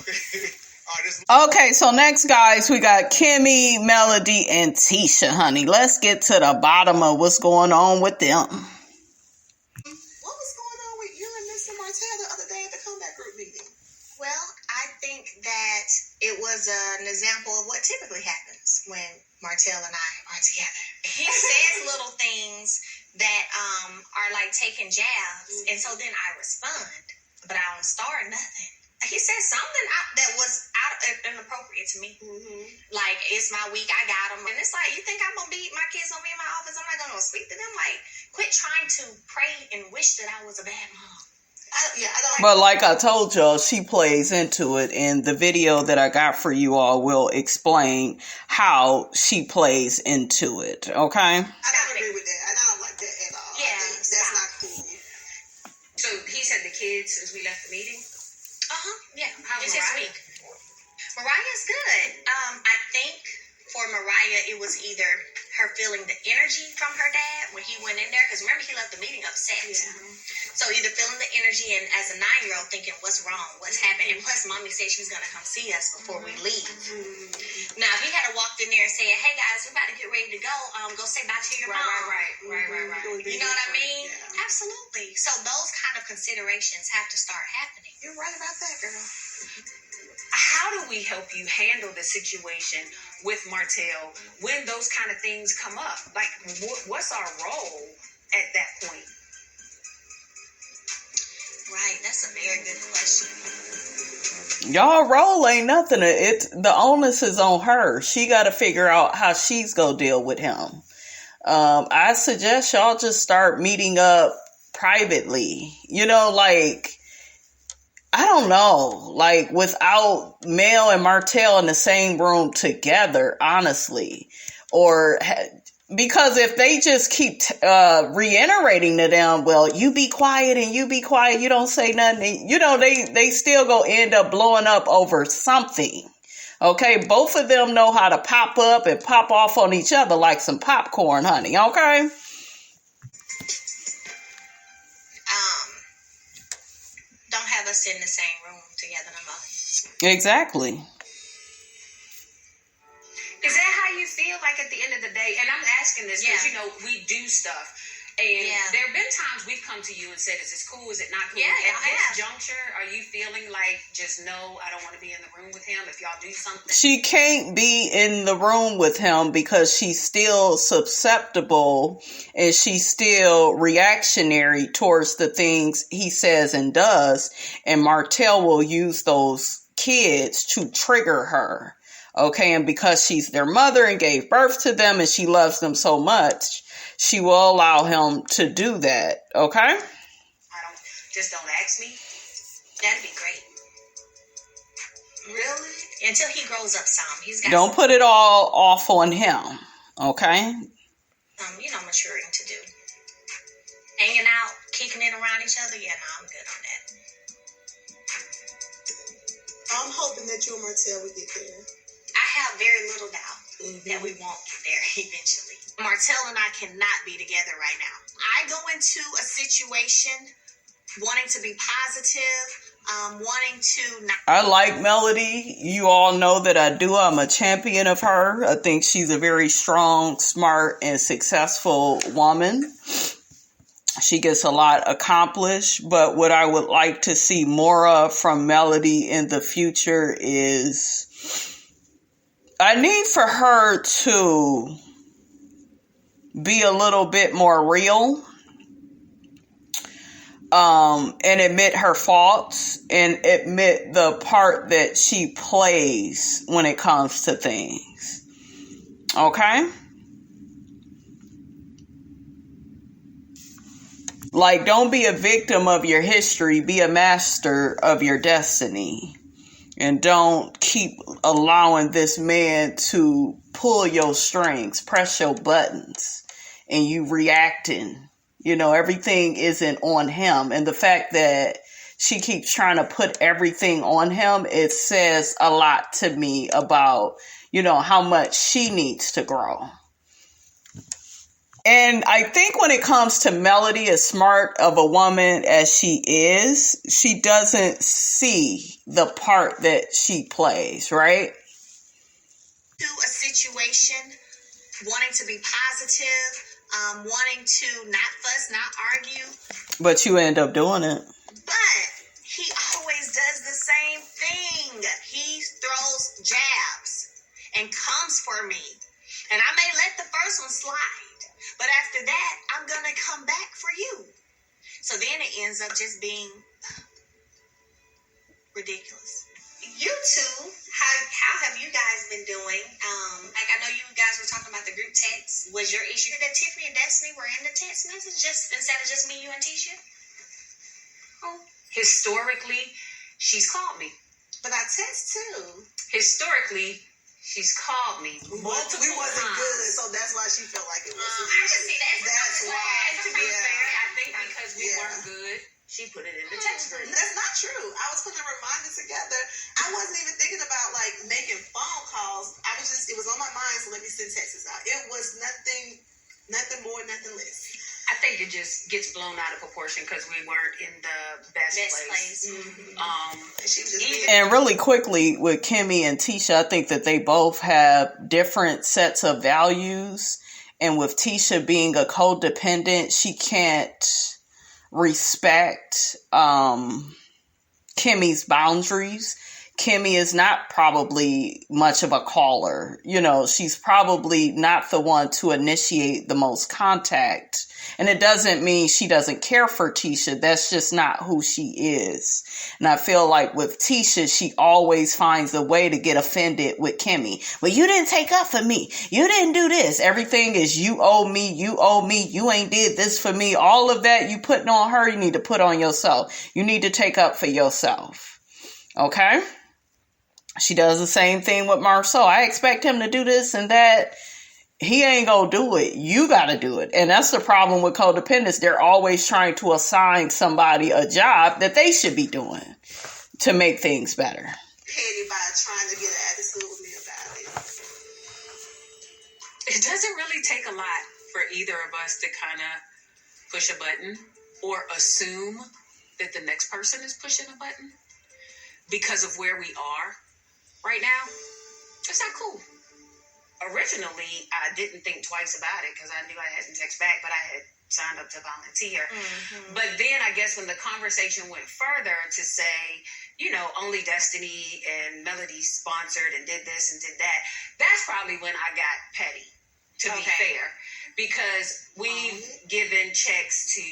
All right, Okay, so next, guys, we got Kimmy, Melody, and Tisha, honey. Let's get to the bottom of what's going on with them. What was going on with you and Mr. Martell the other day at the comeback group meeting? Well, I think that it was an example of what typically happens when Martell and I are together. He says little things that are like taking jabs, and so then I respond, but I don't start nothing. He said something that was inappropriate to me. Like, it's my week, I got him. And it's like, you think my kids gonna be in my office, I'm not gonna speak to them? Like, quit trying to pray and wish that I was a bad mom. But like I told y'all, she plays into it, and the video that I got for you all will explain how she plays into it, okay? I don't agree with that. I don't like that at all. Yeah, that's not cool. So he said the kids since we left the meeting? Yeah. How's It's his Mariah? week. Mariah's good. I think for Mariah, it was either her feeling the energy from her dad when he went in there, because remember, he left the meeting upset. So either feeling the energy, and as a 9-year-old thinking, what's wrong, what's happening, and plus mommy said she was going to come see us before we leave. Now, if he had walked in there and said, hey guys, we're about to get ready to go, go say bye to your mom. Right. You know what I mean? Yeah. Absolutely. So those kind of considerations have to start happening. You're right about that, girl. How do we help you handle the situation with Martell when those kind of things come up? Like, what's our role at that point? Right, that's a very good question. Y'all role ain't nothing. The onus is on her. She got to figure out how she's going to deal with him. I suggest y'all just start meeting up privately. You know, like, I don't know, like without Mel and Martell in the same room together, honestly, or because if they just keep reiterating to them, well, you be quiet and you be quiet, you don't say nothing, you know, they still gonna end up blowing up over something. Okay, both of them know how to pop up and pop off on each other like some popcorn, honey. Okay. Don't have us in the same room together no more. Exactly. Is that how you feel like at the end of the day? And I'm asking this because, you know, we do stuff. And there have been times we've come to you and said, is this cool? Is it not cool? Yeah, at this juncture, are you feeling like, just no, I don't want to be in the room with him if y'all do something? She can't be in the room with him because she's still susceptible and she's still reactionary towards the things he says and does. And Martell will use those kids to trigger her. Okay, and because she's their mother and gave birth to them and she loves them so much, she will allow him to do that. Okay? Don't ask me. That'd be great. Really? Until he grows up some. Don't put it all off on him. Okay? Maturing to do. Hanging out, kicking it around each other. Yeah, no, I'm good on that. I'm hoping that you and Martell will get there. I have very little doubt that we won't get there eventually. Martell and I cannot be together right now. I go into a situation wanting to be positive, wanting to not. I like Melody. You all know that I do. I'm a champion of her. I think she's a very strong, smart, and successful woman. She gets a lot accomplished, but what I would like to see more of from Melody in the future is I need for her to be a little bit more real, and admit her faults and admit the part that she plays when it comes to things. Okay? Like, don't be a victim of your history. Be a master of your destiny. And don't keep allowing this man to pull your strings, press your buttons, and you reacting. Everything isn't on him. And the fact that she keeps trying to put everything on him, it says a lot to me about, how much she needs to grow. And I think when it comes to Melody, as smart of a woman as she is, she doesn't see the part that she plays, right? To a situation, wanting to be positive, wanting to not fuss, not argue. But you end up doing it. But he always does the same thing. He throws jabs and comes for me. And I may let the first one slide. But after that, I'm going to come back for you. So then it ends up just being ridiculous. You two, how have you guys been doing? I know you guys were talking about the group text. Was your issue that Tiffany and Destiny were in the text message instead of just me, you, and Tisha? Oh, historically, she's called me. But I text too. Historically, she's called me multiple we wasn't times. Good, so that's why she felt like it was. I can see that. That's why. And to be fair, I think because we weren't good, she put it in the text group. That's not true. I was putting a reminder together. I wasn't even thinking about making phone calls. It was on my mind, so let me send texts out. It was nothing more, nothing less. I think it just gets blown out of proportion because we weren't in the best place. Mm-hmm. And really quickly with Kimmy and Tisha, I think that they both have different sets of values. And with Tisha being a codependent, she can't respect Kimmy's boundaries. Kimmy is not probably much of a caller. She's probably not the one to initiate the most contact. And it doesn't mean she doesn't care for Tisha. That's just not who she is. And I feel like with Tisha, she always finds a way to get offended with Kimmy. Well, you didn't take up for me. You didn't do this. Everything is you owe me. You ain't did this for me. All of that you putting on her, you need to put on yourself. You need to take up for yourself. Okay? She does the same thing with Marcel. I expect him to do this and that. He ain't gonna do it. You gotta do it. And that's the problem with codependents. They're always trying to assign somebody a job that they should be doing to make things better. Petty by trying to get an attitude with me about it. It doesn't really take a lot for either of us to kind of push a button or assume that the next person is pushing a button because of where we are right now. It's not cool. Originally, I didn't think twice about it because I knew I hadn't text back, but I had signed up to volunteer. Mm-hmm. But then I guess when the conversation went further to say, only Destiny and Melody sponsored and did this and did that, that's probably when I got petty, to be fair, because we've given checks to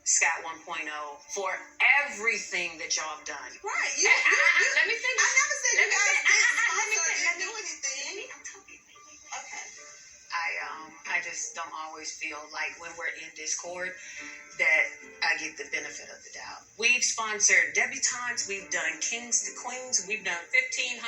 Scott 1.0 for everything that y'all have done. Right. Let me finish. I never said you guys didn't do anything. I'm talking. Okay. I I just don't always feel like when we're in Discord that I get the benefit of the doubt. We've sponsored debutantes, we've done kings to queens, we've done $1,500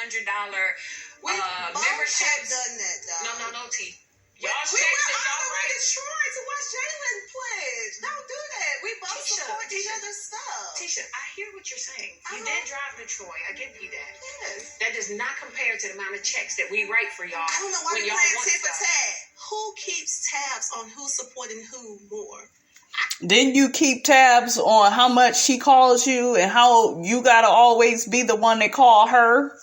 We both memberships. have done that, though. No, T. We Y'all went checks that all y'all the way write. to Troy to watch Jalen pledge. Don't do that. We both support each Tisha, other's stuff. Tisha, I hear what you're saying. You did drive to Troy. I give you that. Yes. That does not compare to the amount of checks that we write for y'all. I don't know why when we y'all playing want tit for stuff. tat. Who keeps tabs on who's supporting who more? Didn't you keep tabs on how much she calls you and how you gotta always be the one that call her?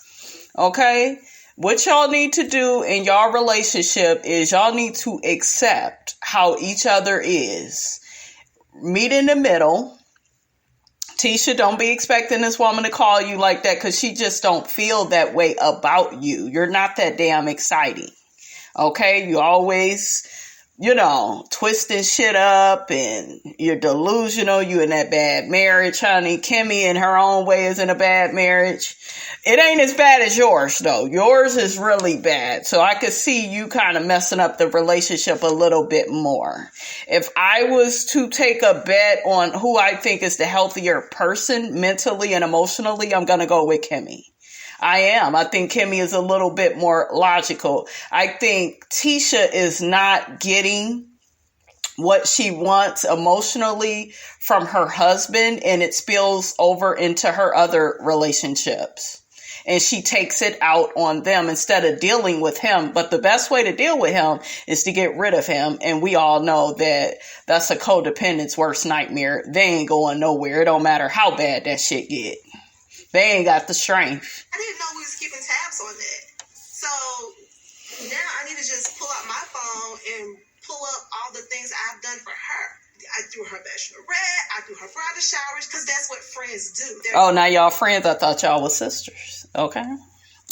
Okay? What y'all need to do in y'all relationship is y'all need to accept how each other is. Meet in the middle. Tisha, don't be expecting this woman to call you like that because she just don't feel that way about you. You're not that damn exciting. Okay? You always, twisting shit up and you're delusional. You in that bad marriage, honey. Kimmy in her own way is in a bad marriage. It ain't as bad as yours, though. Yours is really bad. So I could see you kind of messing up the relationship a little bit more. If I was to take a bet on who I think is the healthier person mentally and emotionally, I'm going to go with Kimmy. I am. I think Kimmy is a little bit more logical. I think Tisha is not getting what she wants emotionally from her husband, and it spills over into her other relationships. And she takes it out on them instead of dealing with him. But the best way to deal with him is to get rid of him. And we all know that that's a codependent's worst nightmare. They ain't going nowhere. It don't matter how bad that shit get. They ain't got the strength. I didn't know we was keeping tabs on that. So now I need to just pull out my phone and pull up all the things I've done for her. I threw her bachelorette. I threw her bridal showers because that's what friends do. Oh, now y'all friends? I thought y'all was sisters. Okay.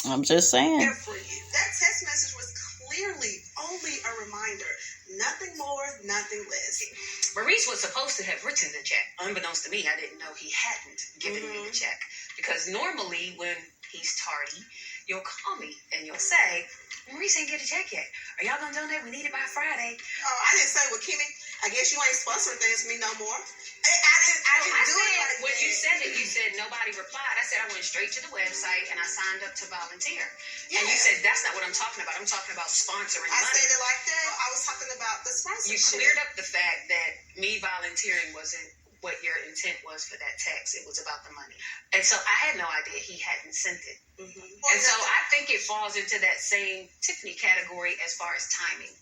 I'm just saying. They're for you. That text message was clearly only a reminder. Nothing more, nothing less. Maurice was supposed to have written the check. Unbeknownst to me, I didn't know he hadn't given me the check. Because normally when he's tardy, you'll call me and you'll say, Maurice ain't get a check yet. Are y'all gonna donate? We need it by Friday. Oh, I didn't say, well, Kimmy, I guess you ain't sponsoring things for me no more. I didn't do it like when that. you said nobody replied. I said I went straight to the website and I signed up to volunteer. Yeah. And you said that's not what I'm talking about. I'm talking about sponsoring I money. said it like that. I was talking about the sponsorship. You cleared up the fact that me volunteering wasn't what your intent was for that text. It was about the money. And so I had no idea he hadn't sent it. And so I think it falls into that same Tiffany category as far as timing.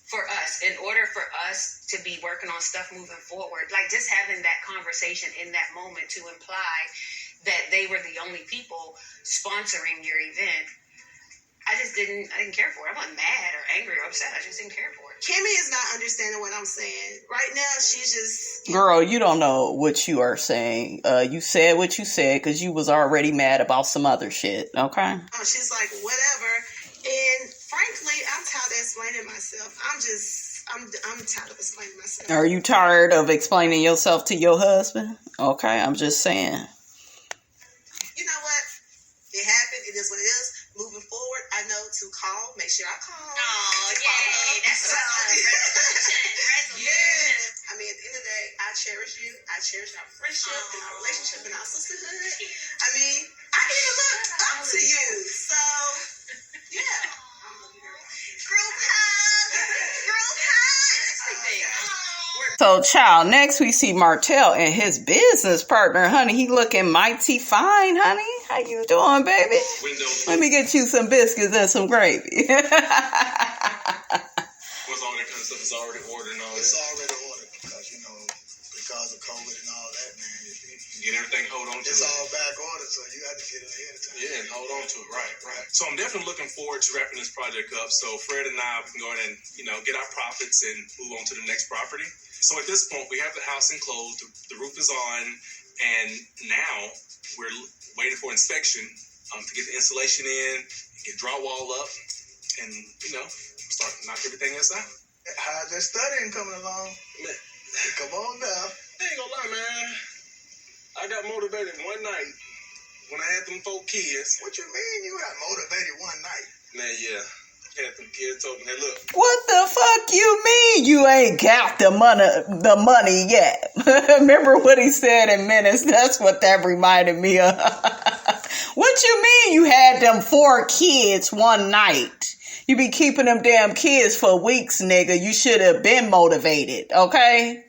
For us, in order for us to be working on stuff moving forward, like just having that conversation in that moment to imply that they were the only people sponsoring your event, I didn't care for it. I wasn't mad or angry or upset. I just didn't care for it. Kimmy is not understanding what I'm saying. Right now, she's just... Girl, you don't know what you are saying. You said what you said because you was already mad about some other shit, okay? She's like, whatever. And frankly, I'm tired of explaining myself. I'm tired of explaining myself. Are you tired of explaining yourself to your husband? Okay, I'm just saying. You know what? It happened. It is what it is. Moving forward, I know to call. Make sure I call. Oh, yay. That's a resolution. Yeah. I mean, at the end of the day, I cherish you. I cherish our friendship and our relationship and our sisterhood. I mean, I even look up to you. So, yeah. Group hug. Group hug. So, child, next we see Martell and his business partner, honey. He looking mighty fine, honey. How you doing, baby? Let me get you some biscuits and some gravy. What's all that kind of stuff is already ordered and all that? It's already ordered because of COVID and all that, man. Get everything, hold on to It's it. all back ordered, so you got to get it ahead of time. Yeah, and hold on to it. Right. So I'm definitely looking forward to wrapping this project up. So Fred and I can go ahead and, get our profits and move on to the next property. So at this point, we have the house enclosed. The roof is on, and now we're waiting for inspection to get the insulation in, get drywall up, and, start to knock everything else out. How's that studying coming along? Man, Come on now. I ain't gonna lie, man. I got motivated one night when I had them 4 kids. What you mean you got motivated one night? Man, yeah. had them kids told me, hey, look. What the fuck you mean you ain't got the money yet? Remember what he said in Menace? That's what that reminded me of. What you mean you had them 4 kids one night? You be keeping them damn kids for weeks, nigga. You should have been motivated, okay?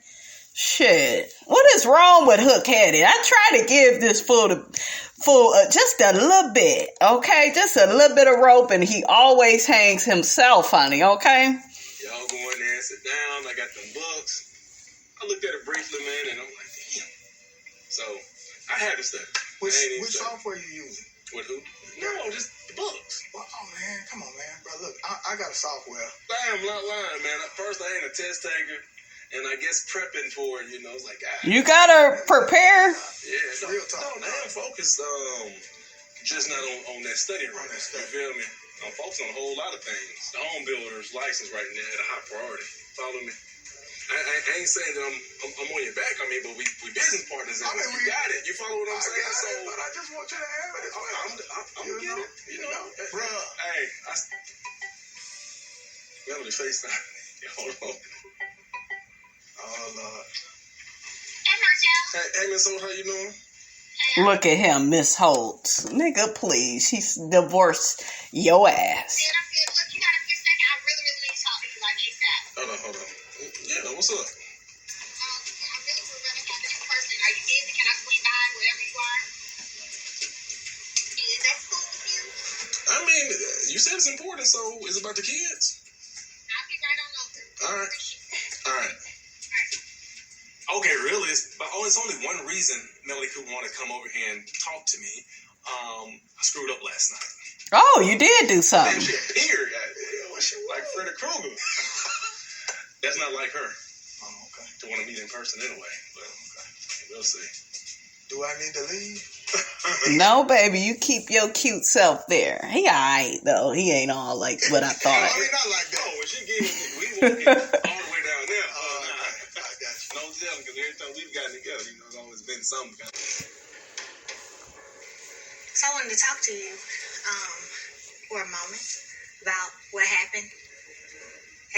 Shit. What is wrong with Hook-Headed? I try to give this fool just a little bit, okay? Just a little bit of rope, and he always hangs himself, honey, okay? Y'all go in there and sit down. I got them books. I looked at it briefly, man, and I'm like, damn. So, I had to study. Which software you using? With who? No, just the books. Well, oh, man, come on, man. Bro, look, I got a software. I'm not lying, man. At first, I ain't a test taker. And I guess prepping for it, it's like, you gotta prepare. Yeah, real talk. No, I am focused, just not on that study right now. You feel me? I'm focused on a whole lot of things. The home builder's license right now at a high priority. Follow me? I ain't saying that I'm on your back. I mean, but we business partners. I mean, we got it. You follow what I'm saying? So, but I just want you to have it. I'm gonna get it. Bro. Hey, Melody FaceTime. Hold on. Oh, Lord. Hey, Martell. Hey, Miss Holt, how you doing? Look at him, Miss Holt. Nigga, please. He's divorced your ass. Yeah, I'm good. Look, you got a quick second? I really need to talk to you like ASAP. Hold on. Yeah, what's up? I really would rather have this in person. Are you busy? Can I swing by wherever you are? Is that cool with you? I mean, you said it's important, so it's about the kids. I'll be right on over. All right. Okay, really? It's only one reason Melody could want to come over here and talk to me. I screwed up last night. Oh, you did do something. Damn, she appeared. Like Freddy Krueger. That's not like her. Oh, okay. To want to meet in person anyway. But we'll see. Do I need to leave? No, baby, you keep your cute self there. He alright, though. He ain't all like what I thought. I mean, not like that. Oh, when she gave me, we won't get all the way down there. I got you. No telling, because every time we've gotten together, there's always been some kind of... So I wanted to talk to you for a moment about what happened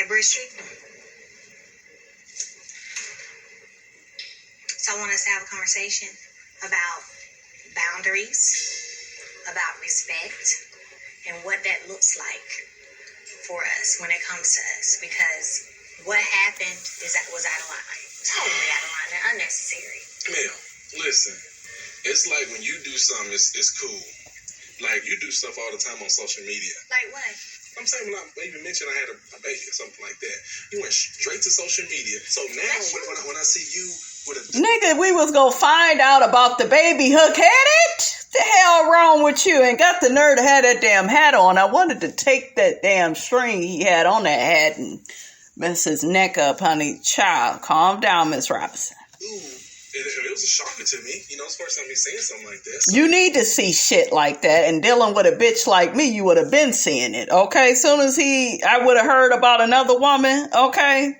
at Bridge Street. So I want us to have a conversation about boundaries, about respect, and what that looks like for us when it comes to us. Because what happened was out of line. Totally out of line and unnecessary. Mel, listen. It's like when you do something, it's cool. Like, you do stuff all the time on social media. Like what? I'm saying when I even mentioned I had a baby or something like that, you went straight to social media. So now when I see you with a... Nigga, we was gonna find out about the baby Hook-Headed? The hell wrong with you? And got the nerve to have that damn hat on. I wanted to take that damn string he had on that hat and mess his neck up, honey. Child, calm down, Miss Robinson. Ooh. It was a shocker to me. It's the first time he's saying something like this. You need to see shit like that, and dealing with a bitch like me, you would have been seeing it, okay? Soon as I would have heard about another woman, okay?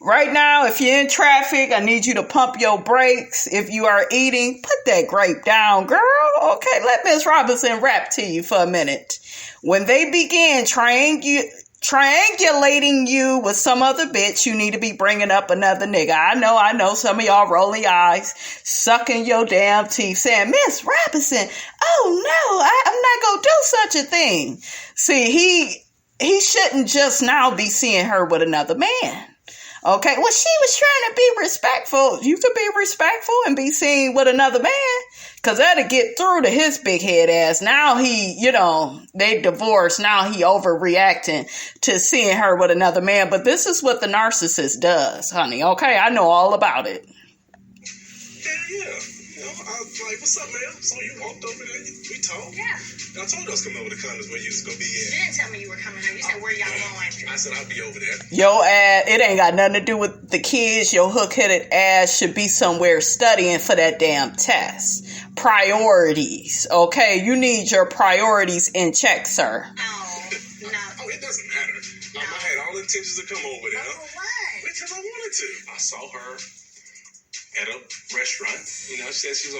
Right now, if you're in traffic, I need you to pump your brakes. If you are eating, put that grape down, girl. Okay, let Miss Robinson rap to you for a minute. When they begin triangulating you with some other bitch, you need to be bringing up another nigga. I know some of y'all rolling your eyes, sucking your damn teeth, saying, Miss Robinson, oh no, I'm not gonna do such a thing. See, he shouldn't just now be seeing her with another man. Okay, well, she was trying to be respectful. You could be respectful and be seen with another man, because that'll get through to his big head ass. Now they divorced. Now he overreacting to seeing her with another man. But this is what the narcissist does, honey. Okay, I know all about it. Yeah. I was like, what's up, man? So you walked over there, we talked. Yeah. And I told you I was coming over to Congress where you was going to be You at. didn't tell me you were coming here. You said, where y'all going? I said, I'll be over there. Your ass, it ain't got nothing to do with the kids. Your hook-headed ass should be somewhere studying for that damn test. Priorities, okay? You need your priorities in check, sir. No. Oh, it doesn't matter. I had all intentions to come over there. Oh, what? Because I wanted to. I saw her at a restaurant. She said she was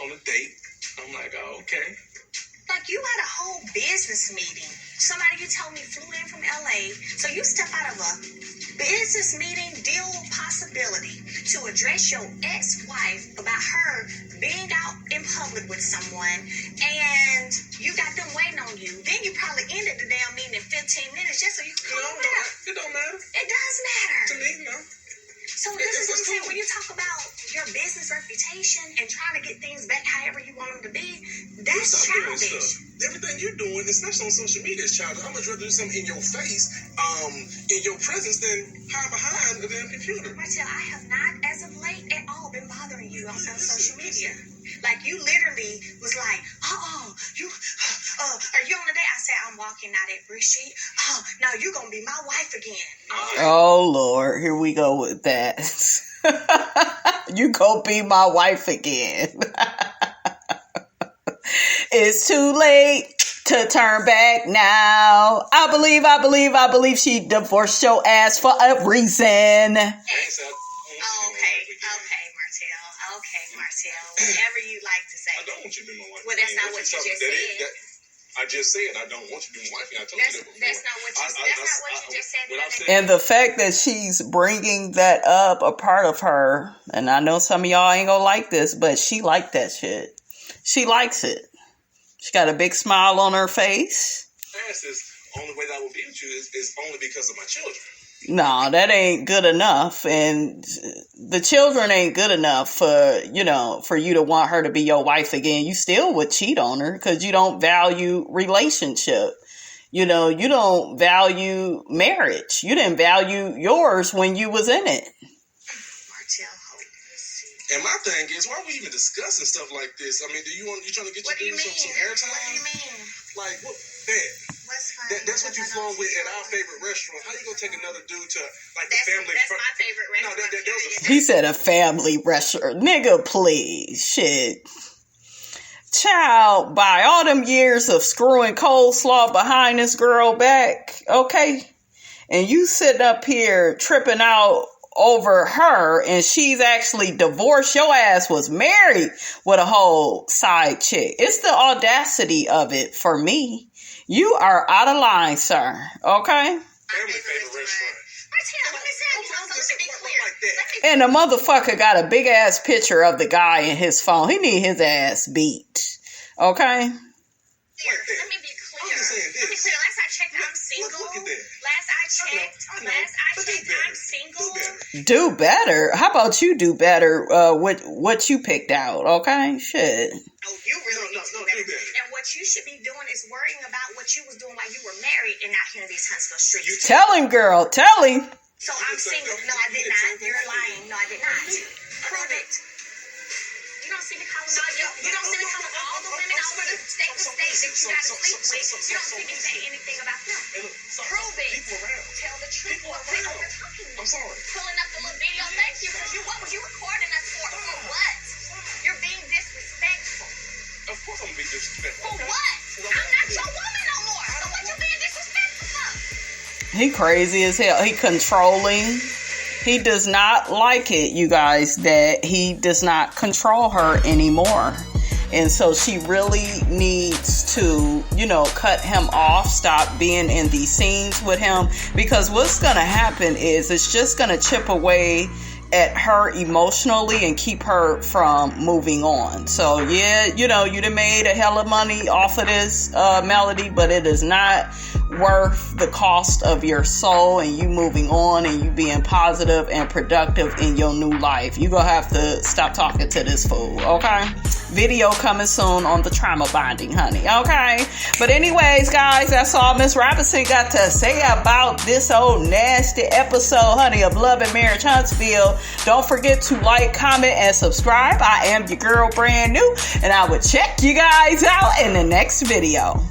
on a date. I'm like, oh, okay. Like, you had a whole business meeting. Somebody you told me flew in from LA. So you step out of a business meeting deal possibility to address your ex-wife about her being out in public with someone, and you got them waiting on you. Then you probably ended the damn meeting in 15 minutes just so you could come back. It don't matter. It does matter. To me, no. So this is what I'm saying. When you talk about your business reputation and trying to get things back however you want them to be, that's childish. Everything you're doing, especially on social media, is childish. I'm much rather do something in your face, in your presence, than hide behind the damn computer. Martell, I have not, as of late at all, been bothering you on social media. Like, you literally was like, are you on a date? I said, I'm walking out at Brigitte. Now you're going to be my wife again. Oh, Lord. Here we go with that. You gonna be my wife again. It's too late to turn back now. I believe she divorced your ass for a reason. Martell. Whatever you like to say. I don't want you to be my wife. Well, that's not what you just said. I just said I don't want you to be my wife. I told you that before. That's not what you just said. And the fact that she's bringing that up, a part of her, and I know some of y'all ain't gonna like this, but she liked that shit. She likes it. She got a big smile on her face. The only way that I will be with you is only because of my children. No, that ain't good enough. And the children ain't good enough for you to want her to be your wife again. You still would cheat on her because you don't value relationship. You don't value marriage. You didn't value yours when you was in it. And my thing is, why are we even discussing stuff like this? I mean, you trying to get some airtime? What do you mean? Like, what? That's what you flown with at our favorite restaurant. How you gonna take another dude to the family? That's my favorite restaurant. He said a family restaurant. Nigga, please. Shit. Child, by all them years of screwing coleslaw behind this girl back, okay? And you sitting up here tripping out over her, and she's actually divorced. Your ass was married with a whole side chick. It's the audacity of it for me. You are out of line, sir. Okay? And the motherfucker got a big ass picture of the guy in his phone. He need his ass beat. Okay? Let me be clear. Last I checked, I'm single. Last I checked, I'm single. Do better? How about you do better with what you picked out, okay? Shit. Oh, you really need to do better. And what you should be doing is worrying about what you was doing while you were married and not here in these Huntsville streets. Tell him, girl. Tell him. So I'm single. No, I did not. You're lying. No, I did not. Prove it. You don't see me calling all the women over the state to state that you got to sleep with. You don't see me saying anything about them. Prove it. Tell the truth. I'm sorry. Pulling up the little video. Thank you. What was you recording us for? For what? You're being disrespectful. Of course I'm being disrespectful. For what? I'm not your woman no more. So what you being disrespectful for? He crazy as hell. He controlling. He does not like it, you guys, that he does not control her anymore. And so she really needs to, cut him off, stop being in these scenes with him. Because what's going to happen is it's just going to chip away at her emotionally and keep her from moving on. So, yeah, you done made a hell of money off of this melody, but it is not worth the cost of your soul and you moving on and you being positive and productive in your new life. You gonna have to stop talking to this fool, okay? Video coming soon on the trauma bonding, honey, okay? But anyways, guys, that's all Miss Robinson got to say about this old nasty episode, honey, of Love and Marriage Huntsville. Don't forget to like, comment, and subscribe. I am your girl, brand new, and I will check you guys out in the next video.